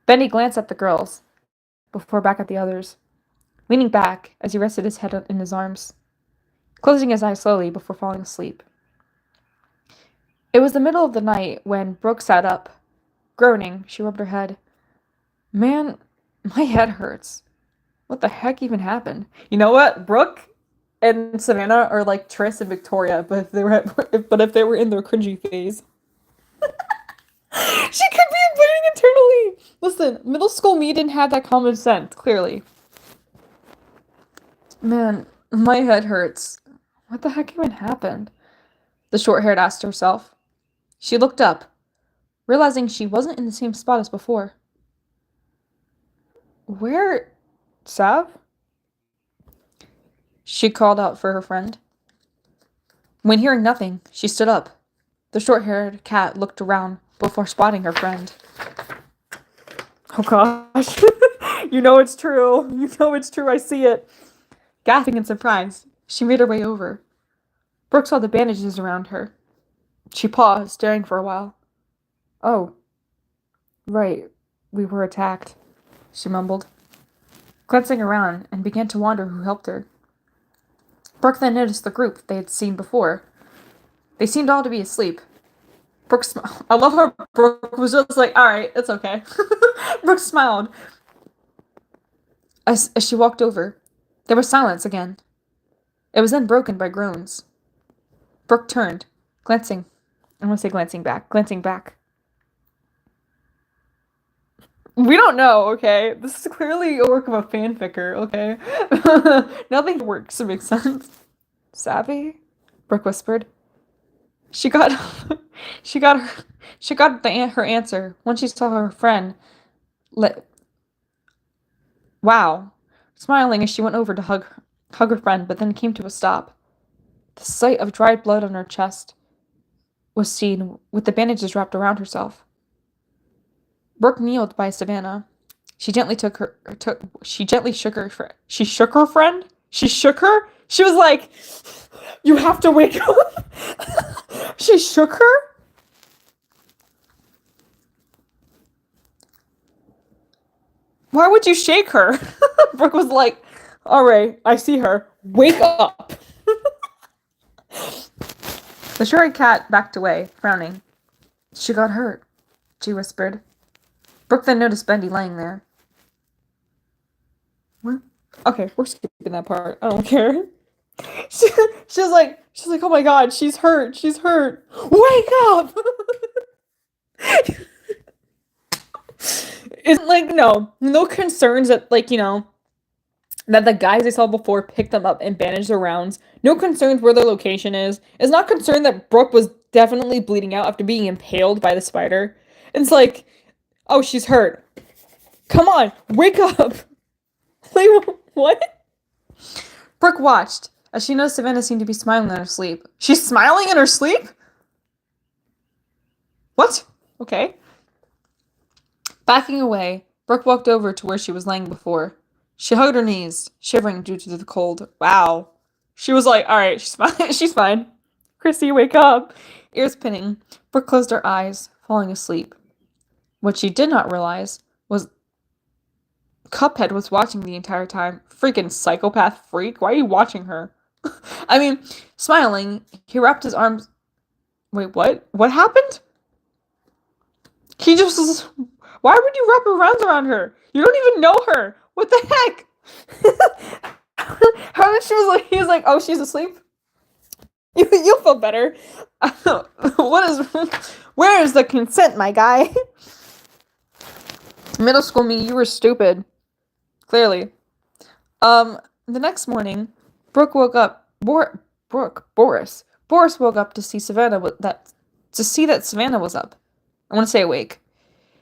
Benny glanced at the girls, before back at the others, leaning back as he rested his head in his arms, closing his eyes slowly before falling asleep. It was the middle of the night when Brooke sat up. Groaning, she rubbed her head. Man, my head hurts. What the heck even happened? You know what? Brooke and Savannah are like Triss and Victoria, but if they were in their cringy phase. She could be bleeding internally. Listen, middle school me didn't have that common sense, clearly. Man, my head hurts. What the heck even happened? The short-haired asked herself. She looked up, realizing she wasn't in the same spot as before. Where, Sav? She called out for her friend. When hearing nothing, she stood up. The short-haired cat looked around before spotting her friend. Oh gosh. You know it's true. You know it's true. I see it. Gasping in surprise, she made her way over. Brooke saw the bandages around her. She paused, staring for a while. Oh, right. We were attacked, she mumbled, glancing around and began to wonder who helped her. Brooke then noticed the group they had seen before. They seemed all to be asleep. I love how Brooke was just like, alright, it's okay. Brooke smiled. As she walked over, there was silence again. It was then broken by groans. Brooke turned, glancing back. We don't know, okay? This is clearly a work of a fanficker, okay? Nothing works to make sense. Savvy? Brooke whispered. She got her answer when she saw her friend. Wow. Smiling as she went over to hug her friend, but then came to a stop. The sight of dried blood on her chest was seen, with the bandages wrapped around herself. Brooke kneeled by Savannah. She gently shook her friend. She shook her friend? She shook her? She was like, you have to wake up. She shook her? Why would you shake her? Brooke was like, alright, I see her. Wake up. The short cat backed away, frowning. She got hurt, she whispered. Brooke then noticed Bendy laying there. What? Okay, we're skipping that part. I don't care. She's like, oh my god, she's hurt. Wake up! Isn't like, no concerns that, like, that the guys I saw before picked them up and bandaged their rounds. No concerns where their location is. It's not concerned that Brooke was definitely bleeding out after being impaled by the spider. It's like, oh, she's hurt. Come on, wake up! Like, what? Brooke watched as she noticed Savannah seemed to be smiling in her sleep. She's smiling in her sleep? What? Okay. Backing away, Brooke walked over to where she was laying before. She hugged her knees, shivering due to the cold. Wow. She was like, alright, she's fine. She's fine. Chrissy, wake up. Ears pinning, Brooke closed her eyes, falling asleep. What she did not realize was Cuphead was watching the entire time. Freaking psychopath freak. Why are you watching her? I mean, smiling, he wrapped his arms. Wait, what? What happened? He just was. Why would you wrap your arms around her? You don't even know her. What the heck? How did she was like? He was like, oh, she's asleep. You'll feel better. What is? Where is the consent, my guy? Middle school me, you were stupid. Clearly. The next morning, Brooke woke up. Boris woke up to see that Savannah was up. I want to say awake.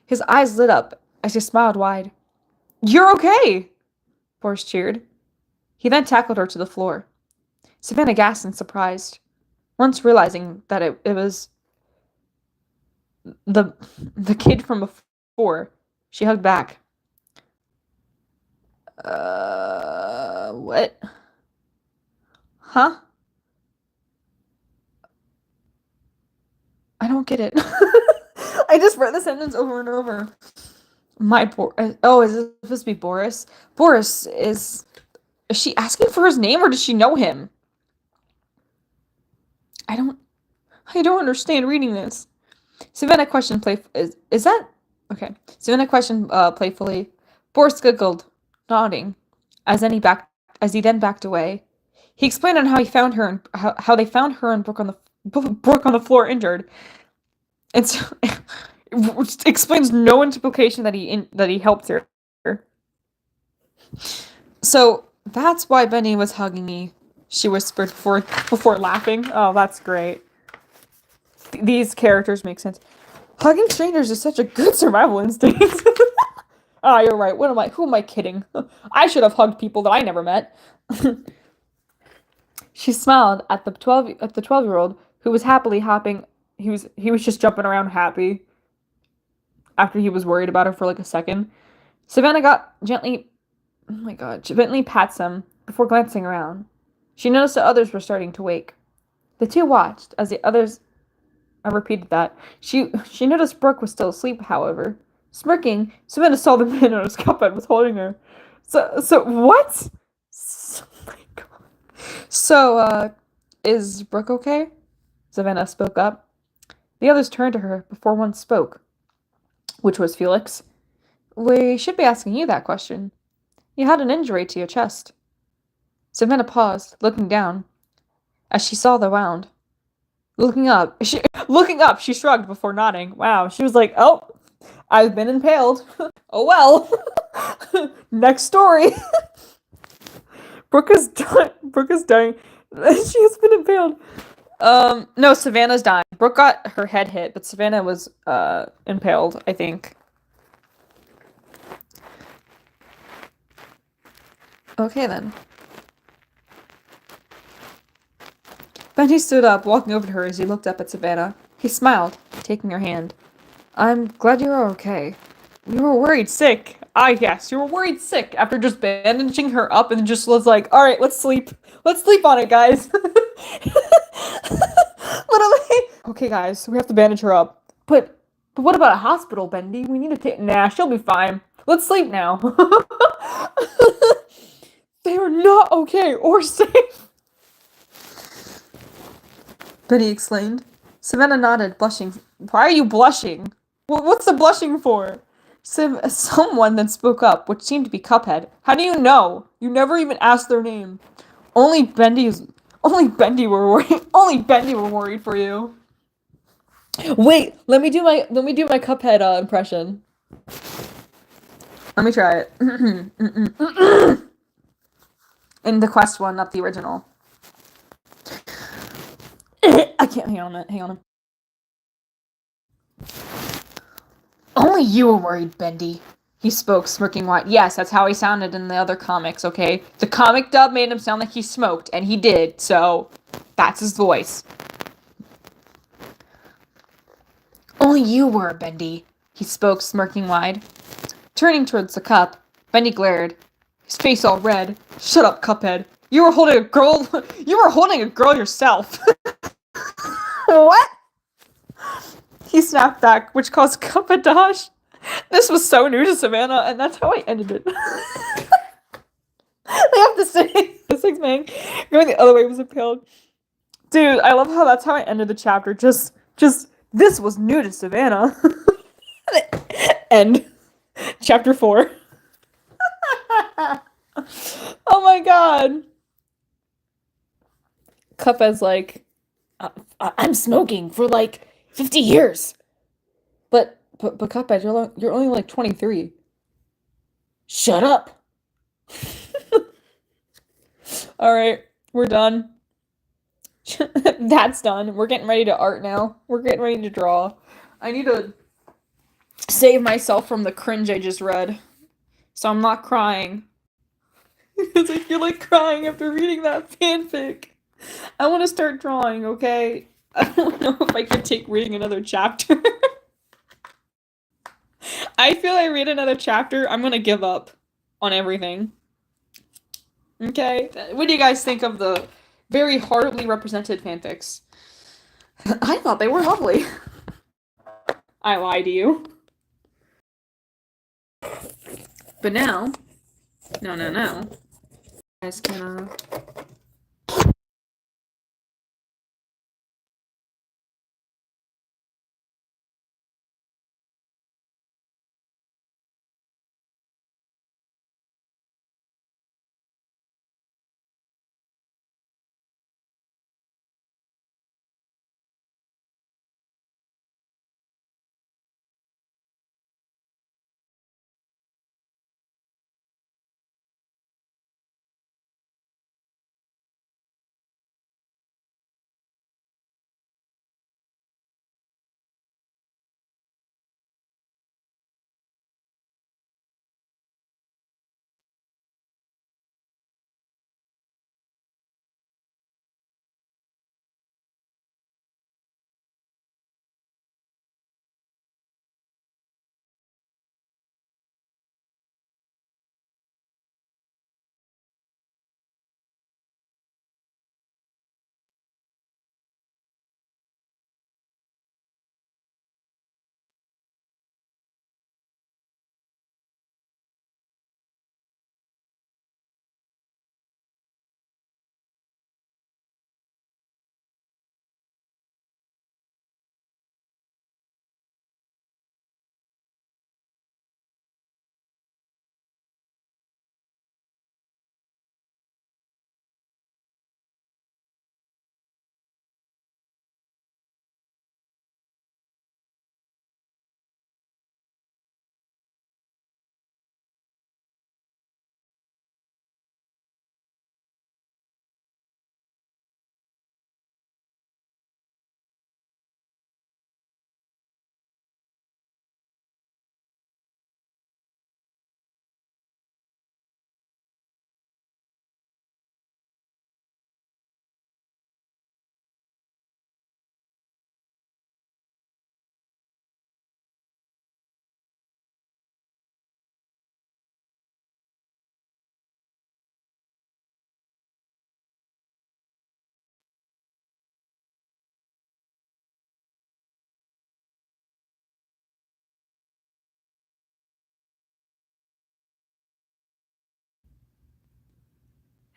His eyes lit up as he smiled wide. You're okay! Boris cheered. He then tackled her to the floor. Savannah gasped in surprise. Once realizing that it was the kid from before, she hugged back. What? Huh? I don't get it. I just read the sentence over and over. Is this supposed to be Boris? Boris is she asking for his name or does she know him? I don't understand reading this. Savannah questioned is that okay? Savannah questioned playfully. Boris giggled, nodding, as he then backed away. He explained on how he found her and how they found her and Brooke on the floor injured. Which explains no implication that he helped her. So that's why Benny was hugging me, she whispered before laughing. Oh, that's great. These characters make sense. Hugging strangers is such a good survival instinct. Ah, you're right. Who am I kidding? I should have hugged people that I never met. She smiled at the 12-year-old who was happily hopping. He was just jumping around happy after he was worried about her for like a second. Savannah gently pats him before glancing around. She noticed that others were starting to wake. The two watched as the others. I repeated that. She noticed Brooke was still asleep, however. Smirking, Savannah saw the man on his Cuphead was holding her. So what? Oh my god. So, is Brooke okay? Savannah spoke up. The others turned to her before one spoke, which was Felix. We should be asking you that question. You had an injury to your chest. Savannah paused, looking down, as she saw the wound. Looking up, she shrugged before nodding. Wow, she was like, oh, I've been impaled. Oh well. Next story. Brooke is dying. She has been impaled. No, Savannah's dying. Brooke got her head hit, but Savannah was, impaled, I think. Okay, then. Benji stood up, walking over to her as he looked up at Savannah. He smiled, taking her hand. I'm glad you're okay. You were worried sick. Ah, yes, you were worried sick after just bandaging her up and just was like, alright, let's sleep. Let's sleep on it, guys. Literally. Okay, guys, we have to bandage her up. But what about a hospital, Bendy? We need to take. Nah, she'll be fine. Let's sleep now. They are not okay or safe. Benny exclaimed. Savannah nodded, blushing. Why are you blushing? What's the blushing for? Someone then spoke up, which seemed to be Cuphead. How do you know? You never even asked their name. Only Bendy were worried for you. Wait, let me do my Cuphead impression. Let me try it. In the Quest one, not the original. I can't. Hang on. Only you were worried, Bendy. He spoke, smirking wide. Yes, that's how he sounded in the other comics, okay? The comic dub made him sound like he smoked, and he did, so that's his voice. Only you were, Bendy. He spoke, smirking wide. Turning towards the cup, Bendy glared, his face all red. Shut up, Cuphead. You were holding a girl yourself. What? He snapped back, which caused Cuphead to hush. This was so new to Savannah, and that's how I ended it. They have to say the 6 man going the other way was impaled. Dude, I love how that's how I ended the chapter. Just this was new to Savannah. End. Chapter 4. Oh my god. Cuphead's like, I'm smoking for like 50 years. But Cuphead, you're only like 23. Shut up. All right, we're done. That's done. We're getting ready to art now. We're getting ready to draw. I need to save myself from the cringe I just read, so I'm not crying. Because I feel like crying after reading that fanfic. I want to start drawing, okay? I don't know if I can take reading another chapter. I feel I read another chapter, I'm gonna give up on everything. Okay? What do you guys think of the very horribly represented fanfics? I thought they were lovely. I lied to you. But now, no. You guys can,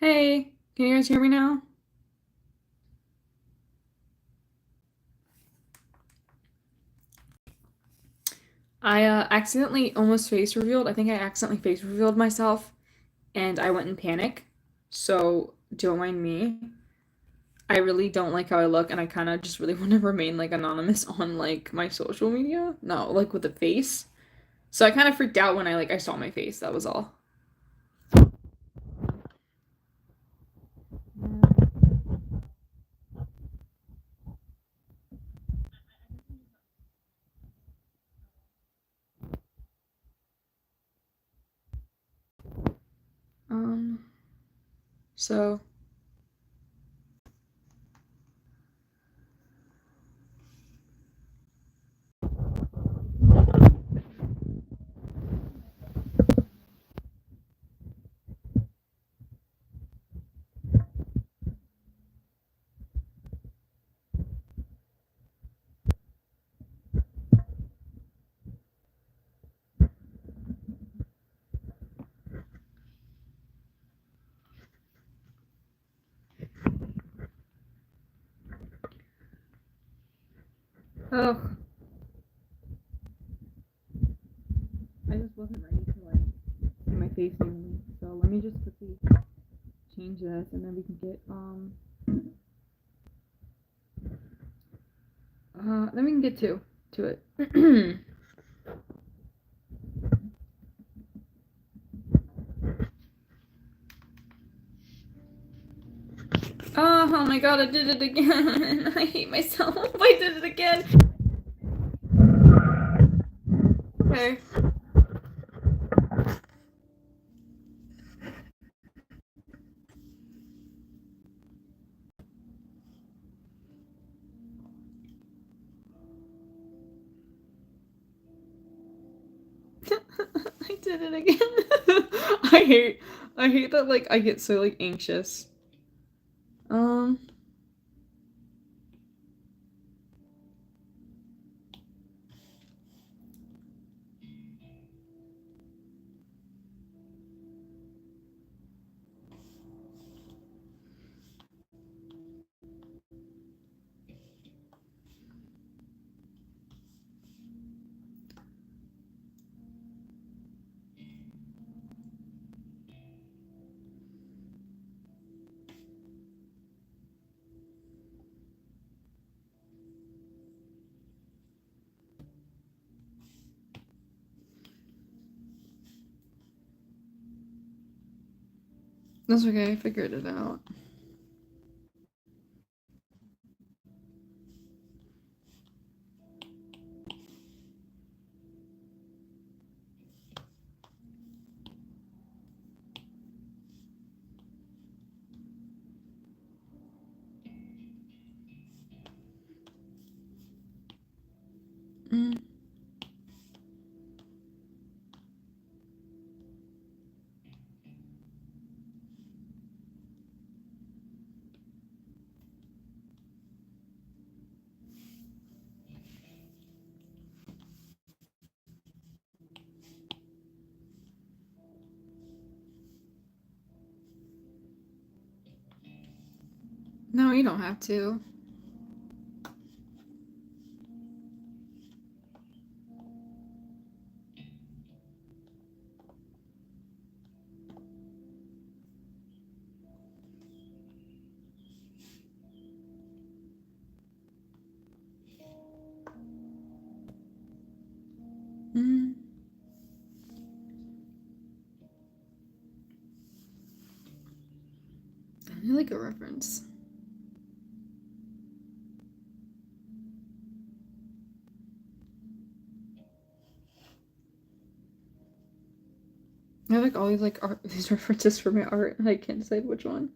Hey, can you guys hear me now? I accidentally almost face revealed. I think I accidentally face revealed myself and I went in panic. So don't mind me. I really don't like how I look and I kind of just really want to remain like anonymous on like my social media. No, like with the face. So I kind of freaked out when I saw my face. That was all. Um so Oh, I just wasn't ready to like see my face anymore. So let me just quickly change this, and then we can get then we can get to it. Oh my god, I did it again. I hate myself. I did it again. Okay. I did it again. I hate that like I get so like anxious. Um that's okay, I figured it out. Mm. No, you don't have to. Mm. I need like a reference. I have like all these like art these references for my art and I can't decide which one.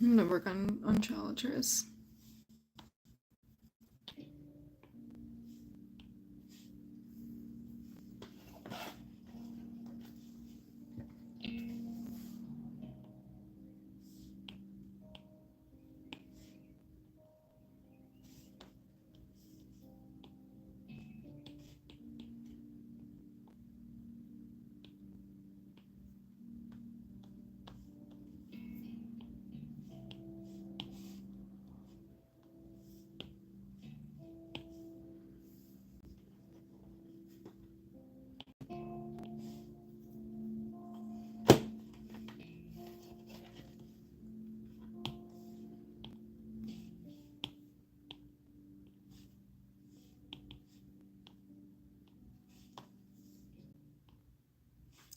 I'm gonna work on Chalitress.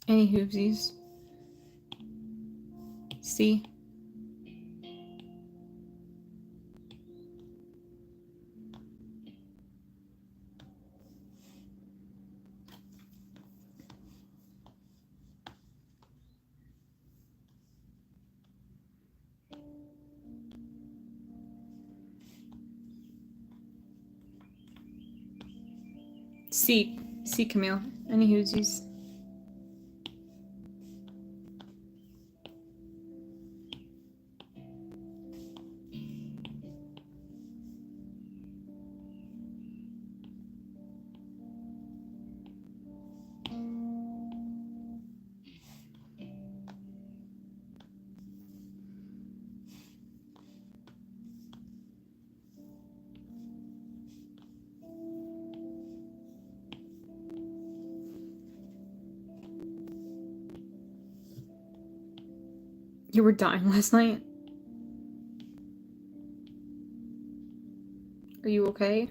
Any hoopsies. C. C. C, Camille. Any hoopsies. You were dying last night? Are you okay?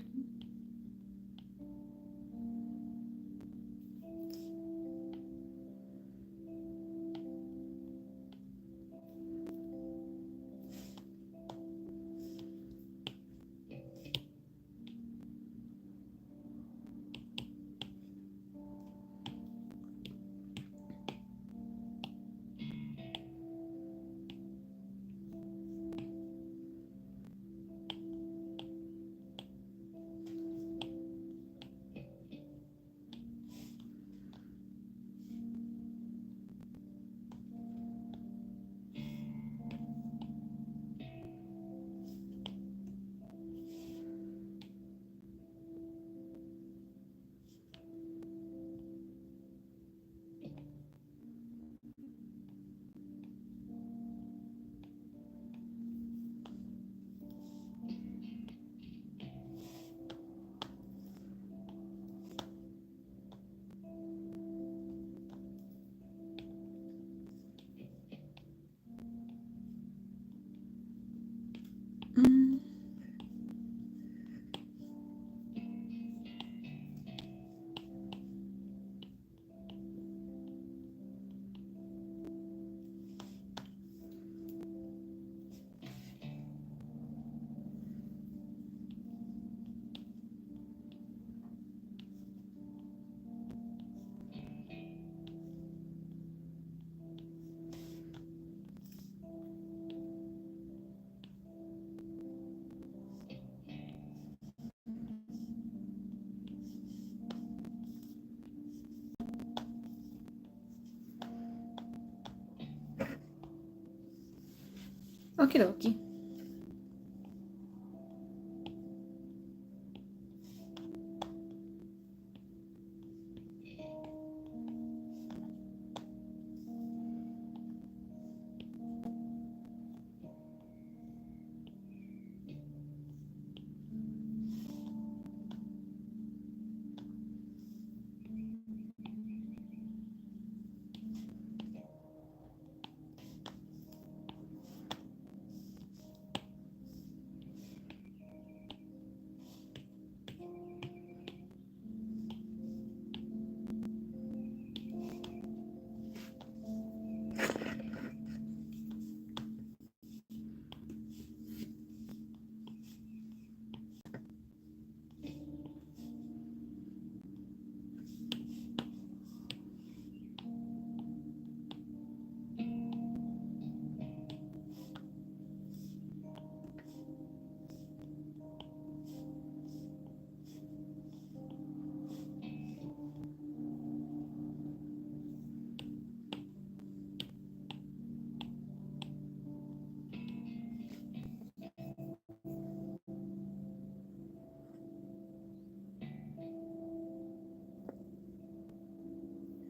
Mm. Okie dokie.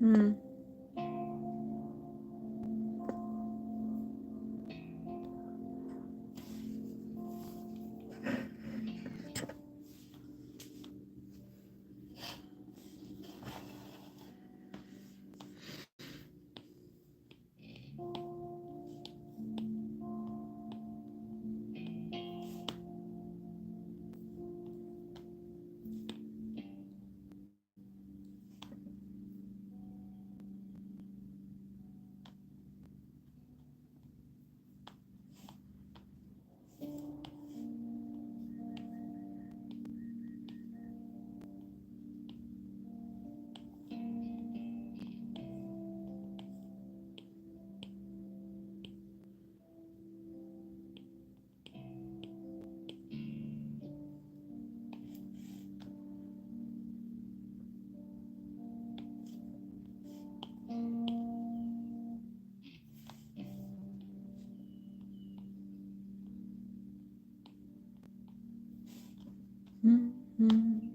Hmm. Mm-hmm.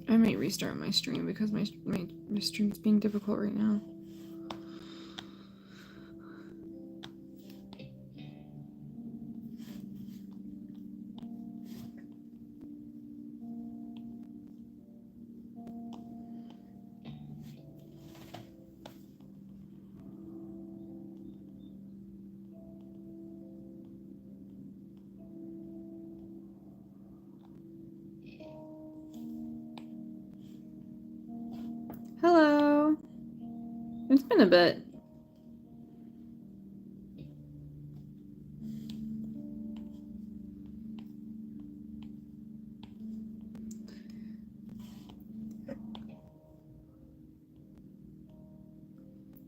I might restart my stream because my stream's being difficult right now. Hello. It's been a bit.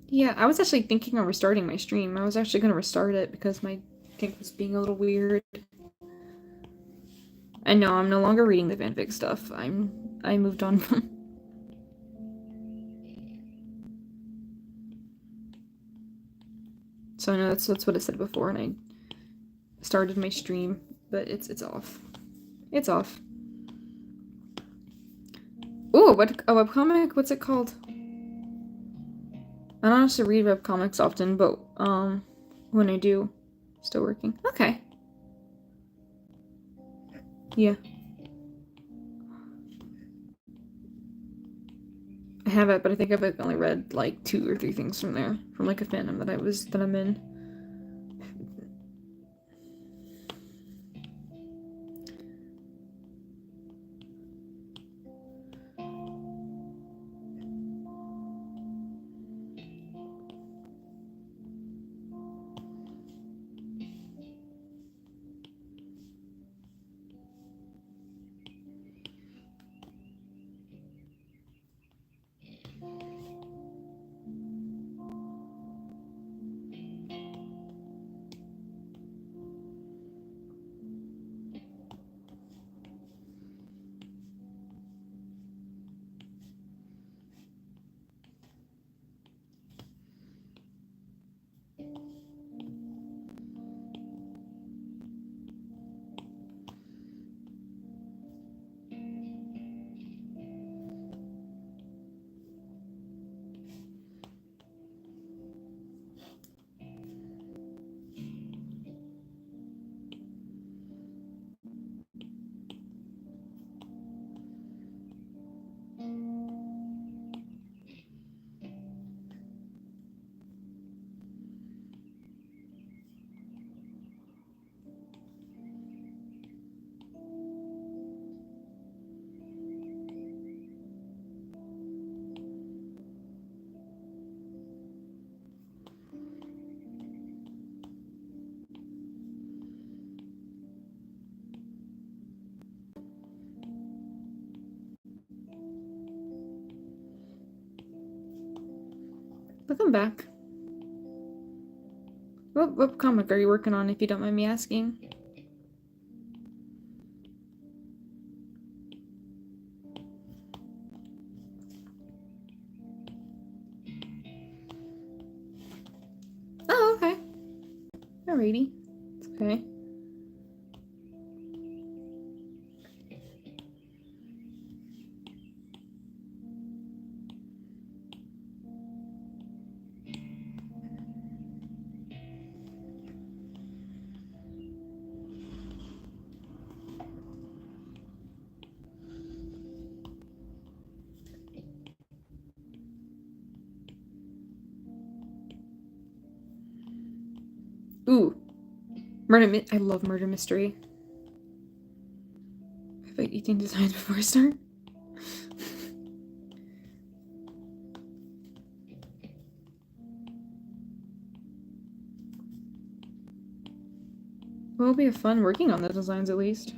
Yeah, I was actually thinking of restarting my stream. I was actually going to restart it because my thing was being a little weird. And no, I'm no longer reading the fanfic stuff. I moved on. So I know that's what I said before, and I started my stream, but it's off. It's off. Ooh, what a webcomic? What's it called? I don't actually read webcomics often, but when I do, still working. Okay. Yeah. I have it, but I think I've only read like 2 or 3 things from there, from like a fandom that I'm in. Welcome back. What comic are you working on, if you don't mind me asking? Oh, okay. Alrighty. It's okay. Ooh. I love murder mystery. I have like 18 designs before I start. Well, it'll be fun working on the designs at least.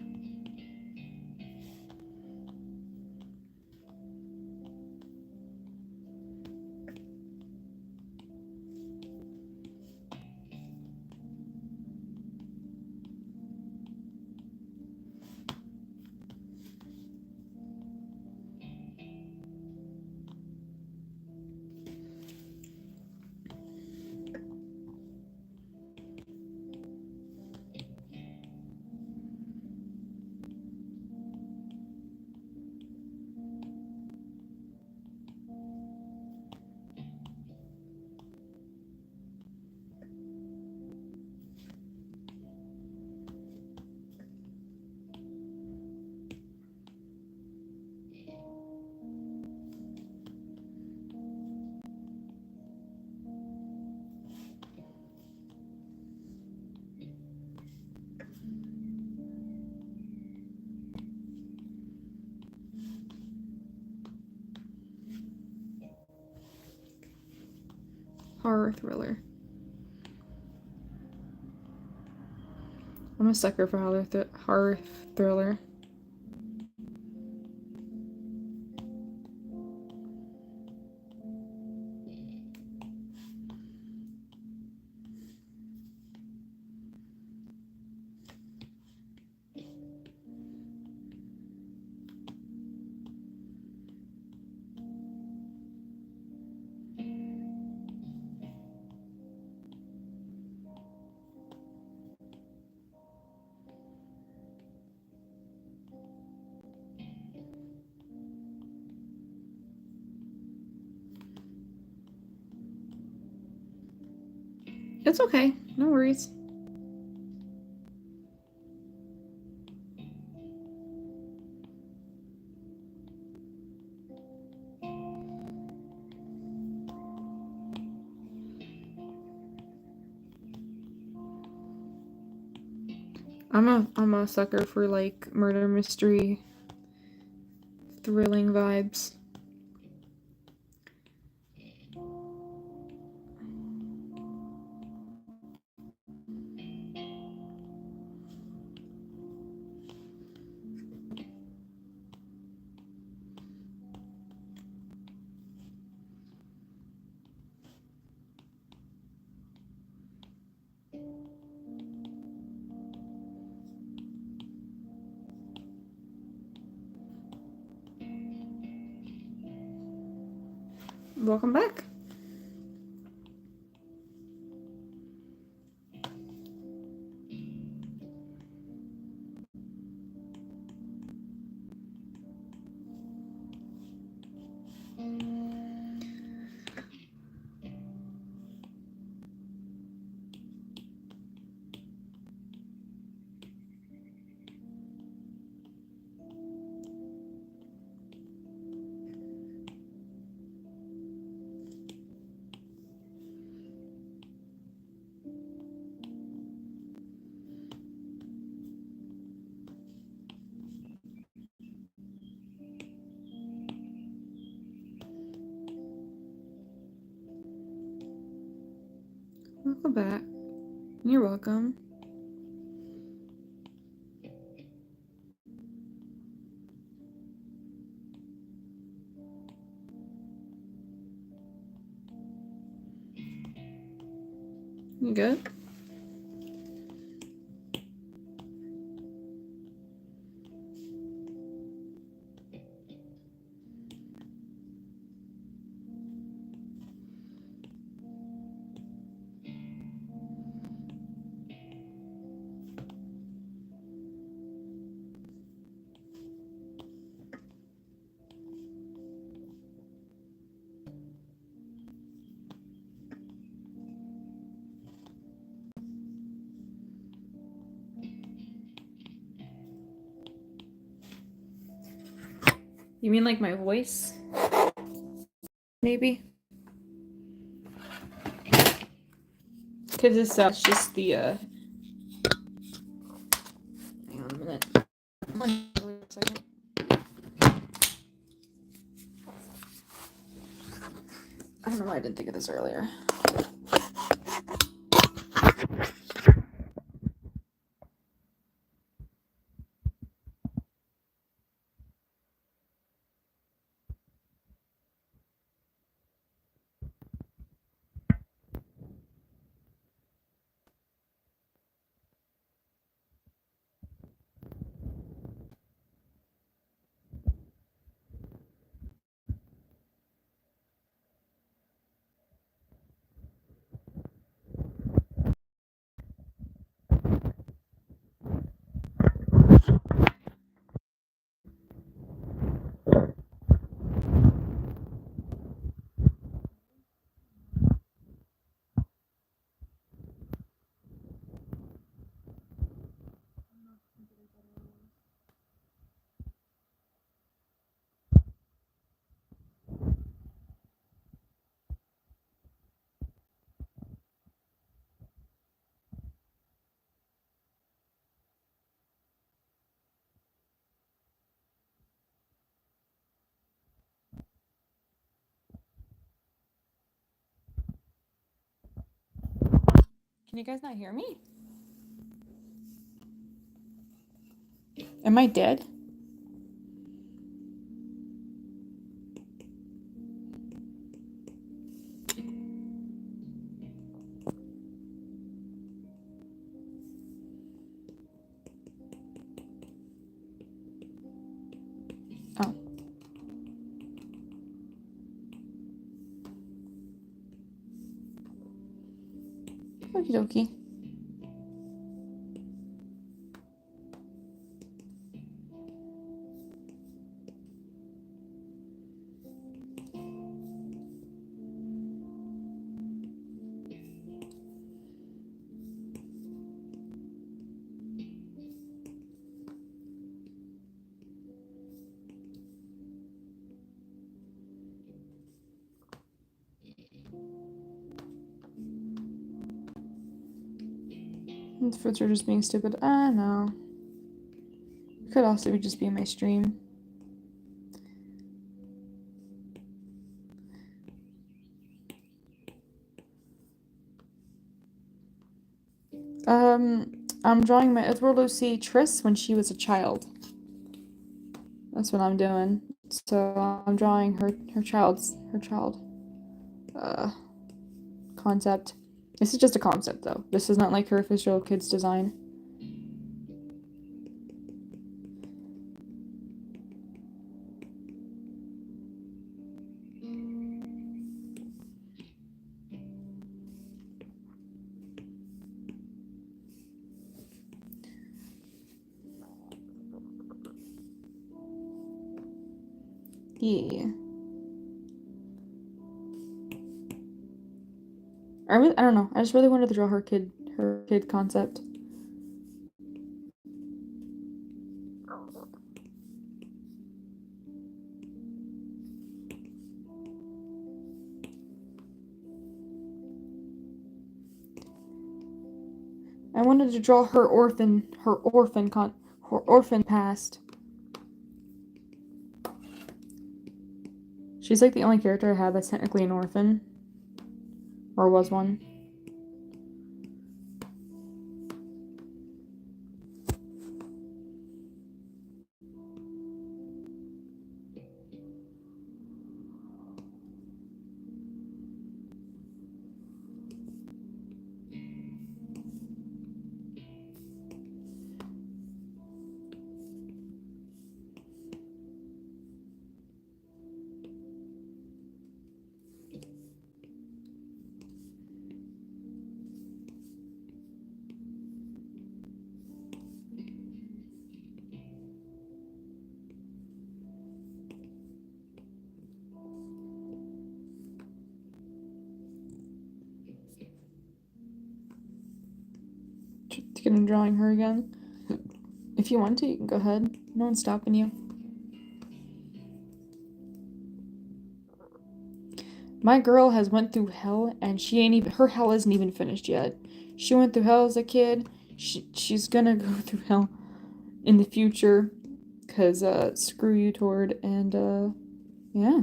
Horror thriller. I'm a sucker for horror thriller. It's okay. No worries. I'm a sucker for like murder mystery, thrilling vibes. Welcome back. Welcome back. You're welcome. You good? You mean like my voice? Maybe? Because it's just the, hang on a minute. Wait a second. I don't know why I didn't think of this earlier. Can you guys not hear me? Am I dead? Oh. Okie dokie. The fruits are just being stupid. No. It could also just be my stream. I'm drawing my Edward Lucy Triss when she was a child. That's what I'm doing. So I'm drawing her child concept. This is just a concept though. This is not like her official kid's design. Yeah. I don't know. I just really wanted to draw her kid concept. I wanted to draw her orphan past. She's like the only character I have that's technically an orphan. Or was one. To get drawing her again. If you want to, you can go ahead. No one's stopping you. My girl has went through hell, and her hell isn't even finished yet. She went through hell as a kid. She's gonna go through hell in the future, cause screw you, Tord, and yeah.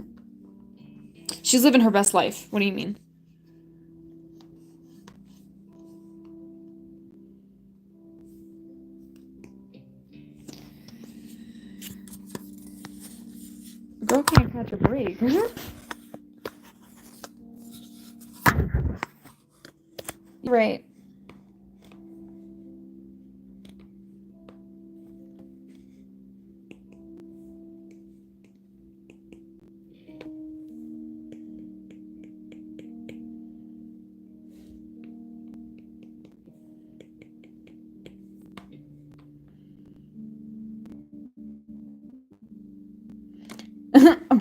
She's living her best life. What do you mean? Girl can't catch a break. Right.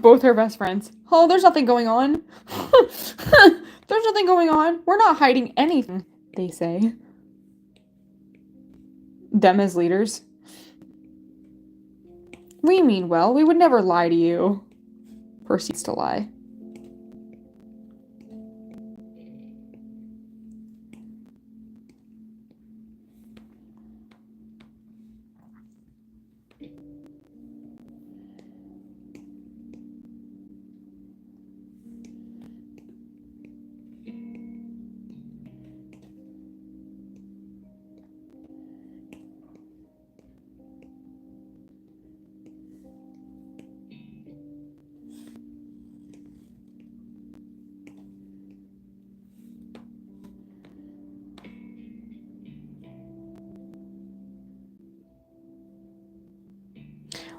Both her best friends. Oh, there's nothing going on. There's nothing going on. We're not hiding anything, they say. Them as leaders. We mean well. We would never lie to you. Proceeds to lie.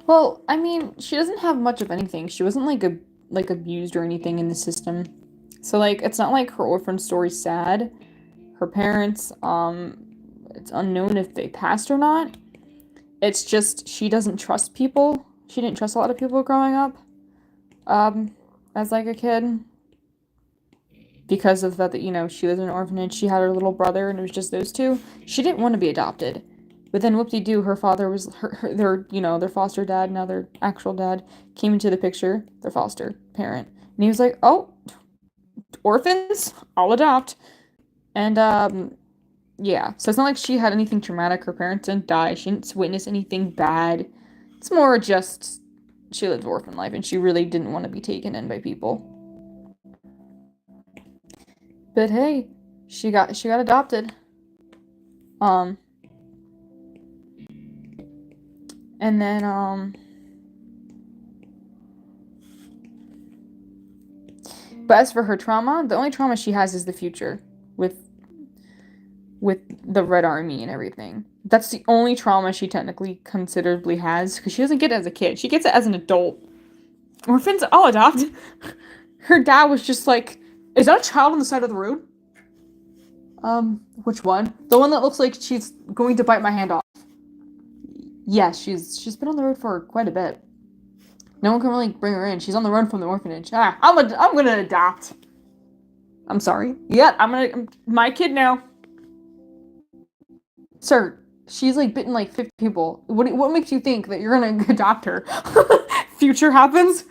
Well, I mean, she doesn't have much of anything. She wasn't like abused or anything in the system. So like it's not like her orphan story's sad. Her parents, it's unknown if they passed or not. It's just she doesn't trust people. She didn't trust a lot of people growing up. Um, as like a kid. Because of that, she lived in an orphanage. She had her little brother, and it was just those two. She didn't want to be adopted. But then whoop-de-doo, her father was their foster dad, now their actual dad, came into the picture, their foster parent. And he was like, oh, orphans? I'll adopt. And, yeah. So it's not like she had anything traumatic. Her parents didn't die. She didn't witness anything bad. It's more just she lived orphan life, and she really didn't want to be taken in by people. But hey, she got adopted. Um, and then, but as for her trauma, the only trauma she has is the future with with the Red Army and everything. That's the only trauma she technically considerably has, because she doesn't get it as a kid. She gets it as an adult. Orphans, I'll adopt. Her dad was just like, is that a child on the side of the road? Which one? The one that looks like she's going to bite my hand off. Yes, she's been on the road for quite a bit. No one can really bring her in. She's on the run from the orphanage. I'm gonna adopt. I'm sorry. Yeah, I'm my kid now. Sir, she's like bitten like 50 people. What makes you think that you're gonna adopt her? Future happens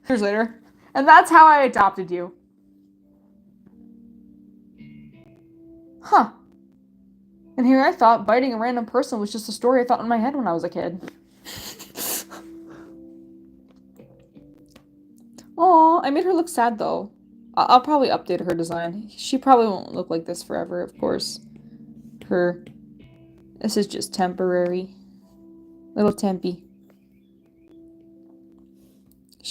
years later, and that's how I adopted you. Huh. And here I thought biting a random person was just a story I thought in my head when I was a kid. Aw, I made her look sad though. I'll probably update her design. She probably won't look like this forever, of course. This is just temporary. Little Tempy.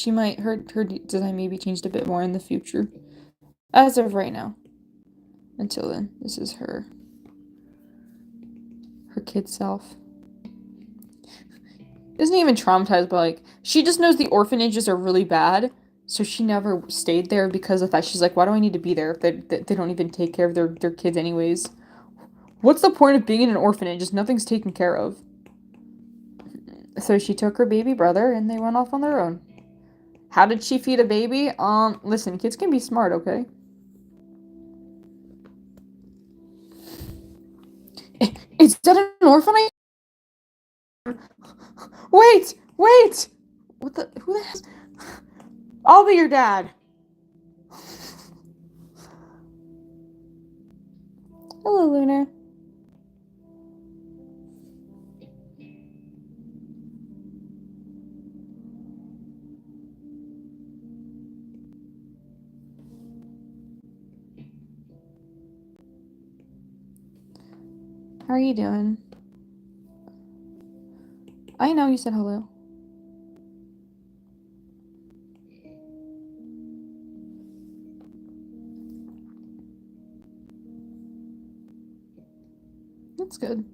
Her design may be changed a bit more in the future. As of right now. Until then, this is her kid self. Isn't even traumatized by like, she just knows the orphanages are really bad. So she never stayed there because of that. She's like, why do I need to be there if they don't even take care of their kids anyways? What's the point of being in an orphanage? Just nothing's taken care of. So she took her baby brother and they went off on their own. How did she feed a baby? Listen, kids can be smart, okay? Is that an orphanage? Wait! Who the hell? I'll be your dad. Hello, Luna. How are you doing? I know you said hello. That's good.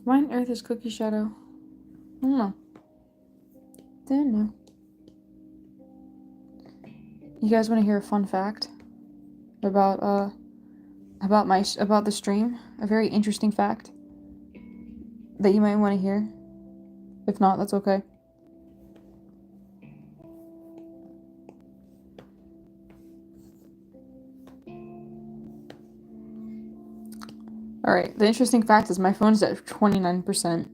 Why on earth is Cookie Shadow? I don't know. Don't know. You guys want to hear a fun fact about the stream? A very interesting fact that you might want to hear. If not, that's okay. Alright, the interesting fact is my phone's at 29%.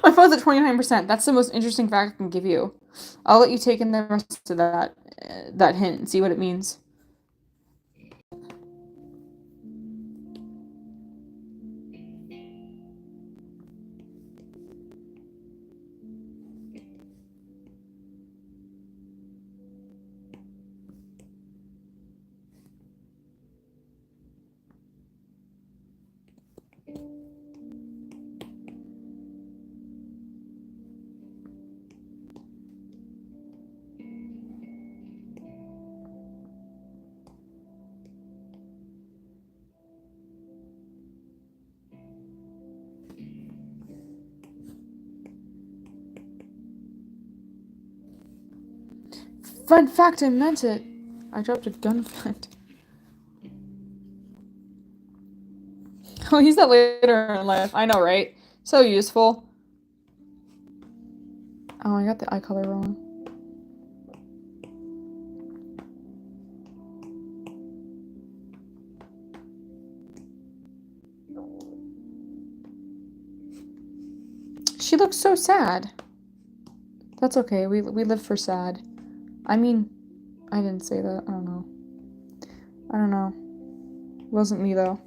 My phone's at 29%. That's the most interesting fact I can give you. I'll let you take in the rest of that hint and see what it means. Fun fact, I meant it. I dropped a gun fact. I'll use that later in life. I know, right? So useful. Oh, I got the eye color wrong. She looks so sad. That's okay. We live for sad. I mean, I didn't say that. I don't know. I don't know. It wasn't me though.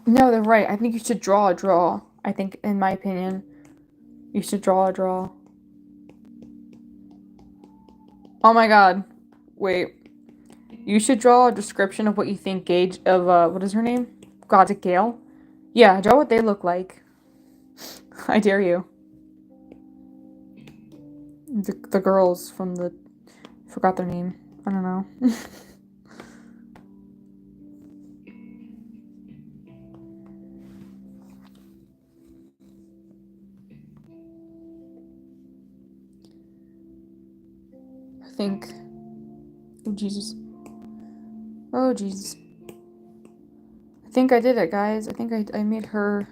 No, they're right. I think you should draw a draw. I think, in my opinion, you should draw a draw. Oh my god. Wait. You should draw a description of what you think Gage of what is her name? God, is it Gale? Yeah, draw what they look like. I dare you. The girls from the forgot their name. I don't know. I think. Oh Jesus. Oh Jesus. I think I did it, guys. I think I made her.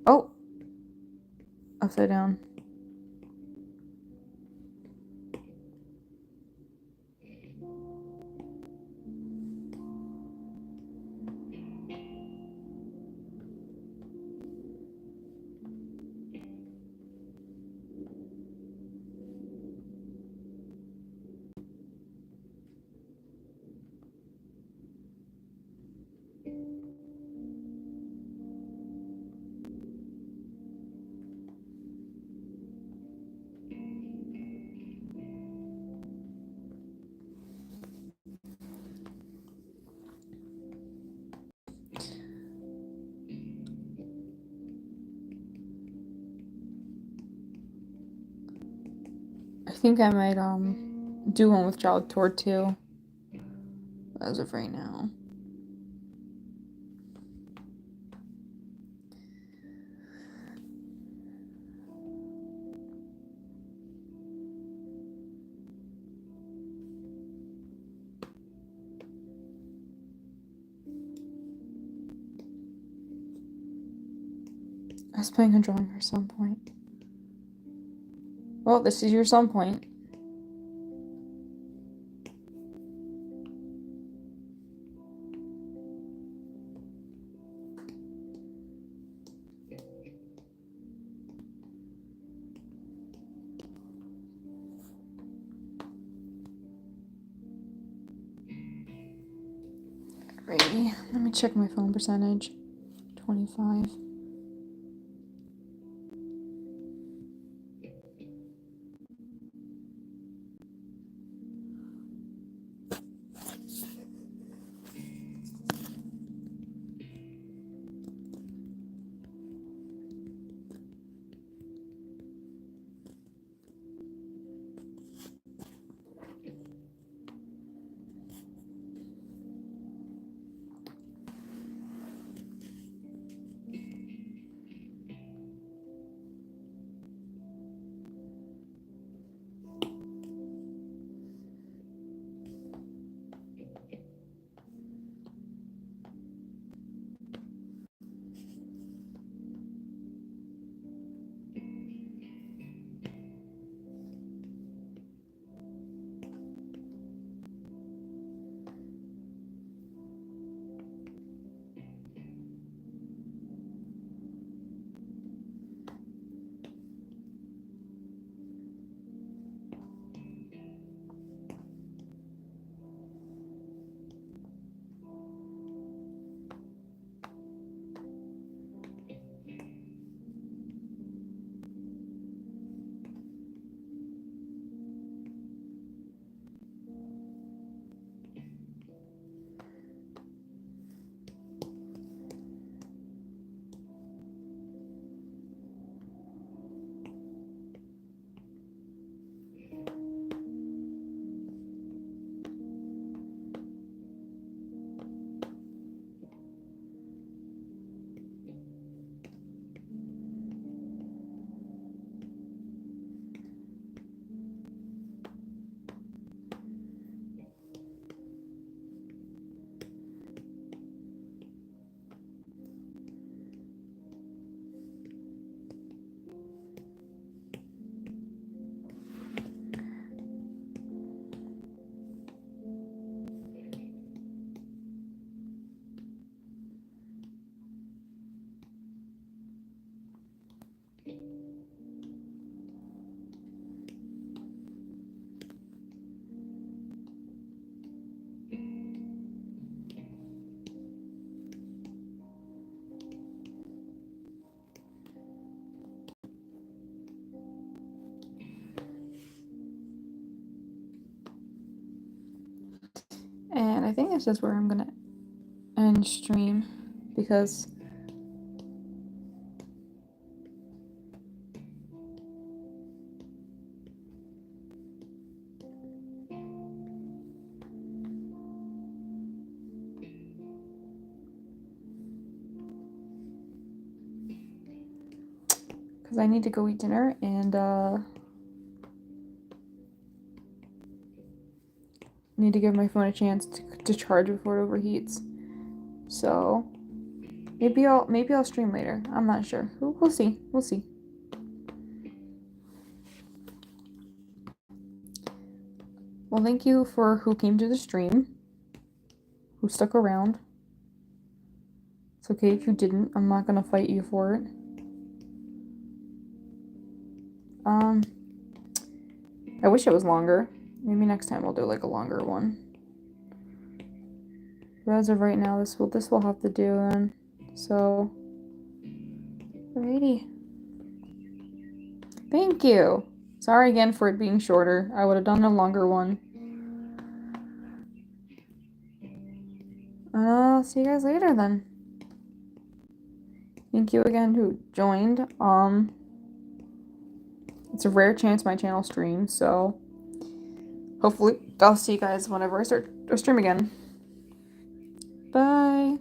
Oh. Upside down. think I might do one with Child Tour too. As of right now. I was planning on drawing her some point. Well, this is your some point. Alrighty, let me check my phone percentage. 25. And I think this is where I'm gonna end stream because I need to go eat dinner and need to give my phone a chance to charge before it overheats. So maybe I'll stream later. I'm not sure. We'll see. We'll see. Well, thank you for who came to the stream, who stuck around. It's okay if you didn't. I'm not gonna fight you for it. I wish it was longer. Maybe next time I'll do like a longer one. But as of right now, this will have to do. And so, alrighty. Thank you. Sorry again for it being shorter. I would have done a longer one. I'll see you guys later then. Thank you again who joined. It's a rare chance my channel streams, so hopefully I'll see you guys whenever I start or stream again. Bye.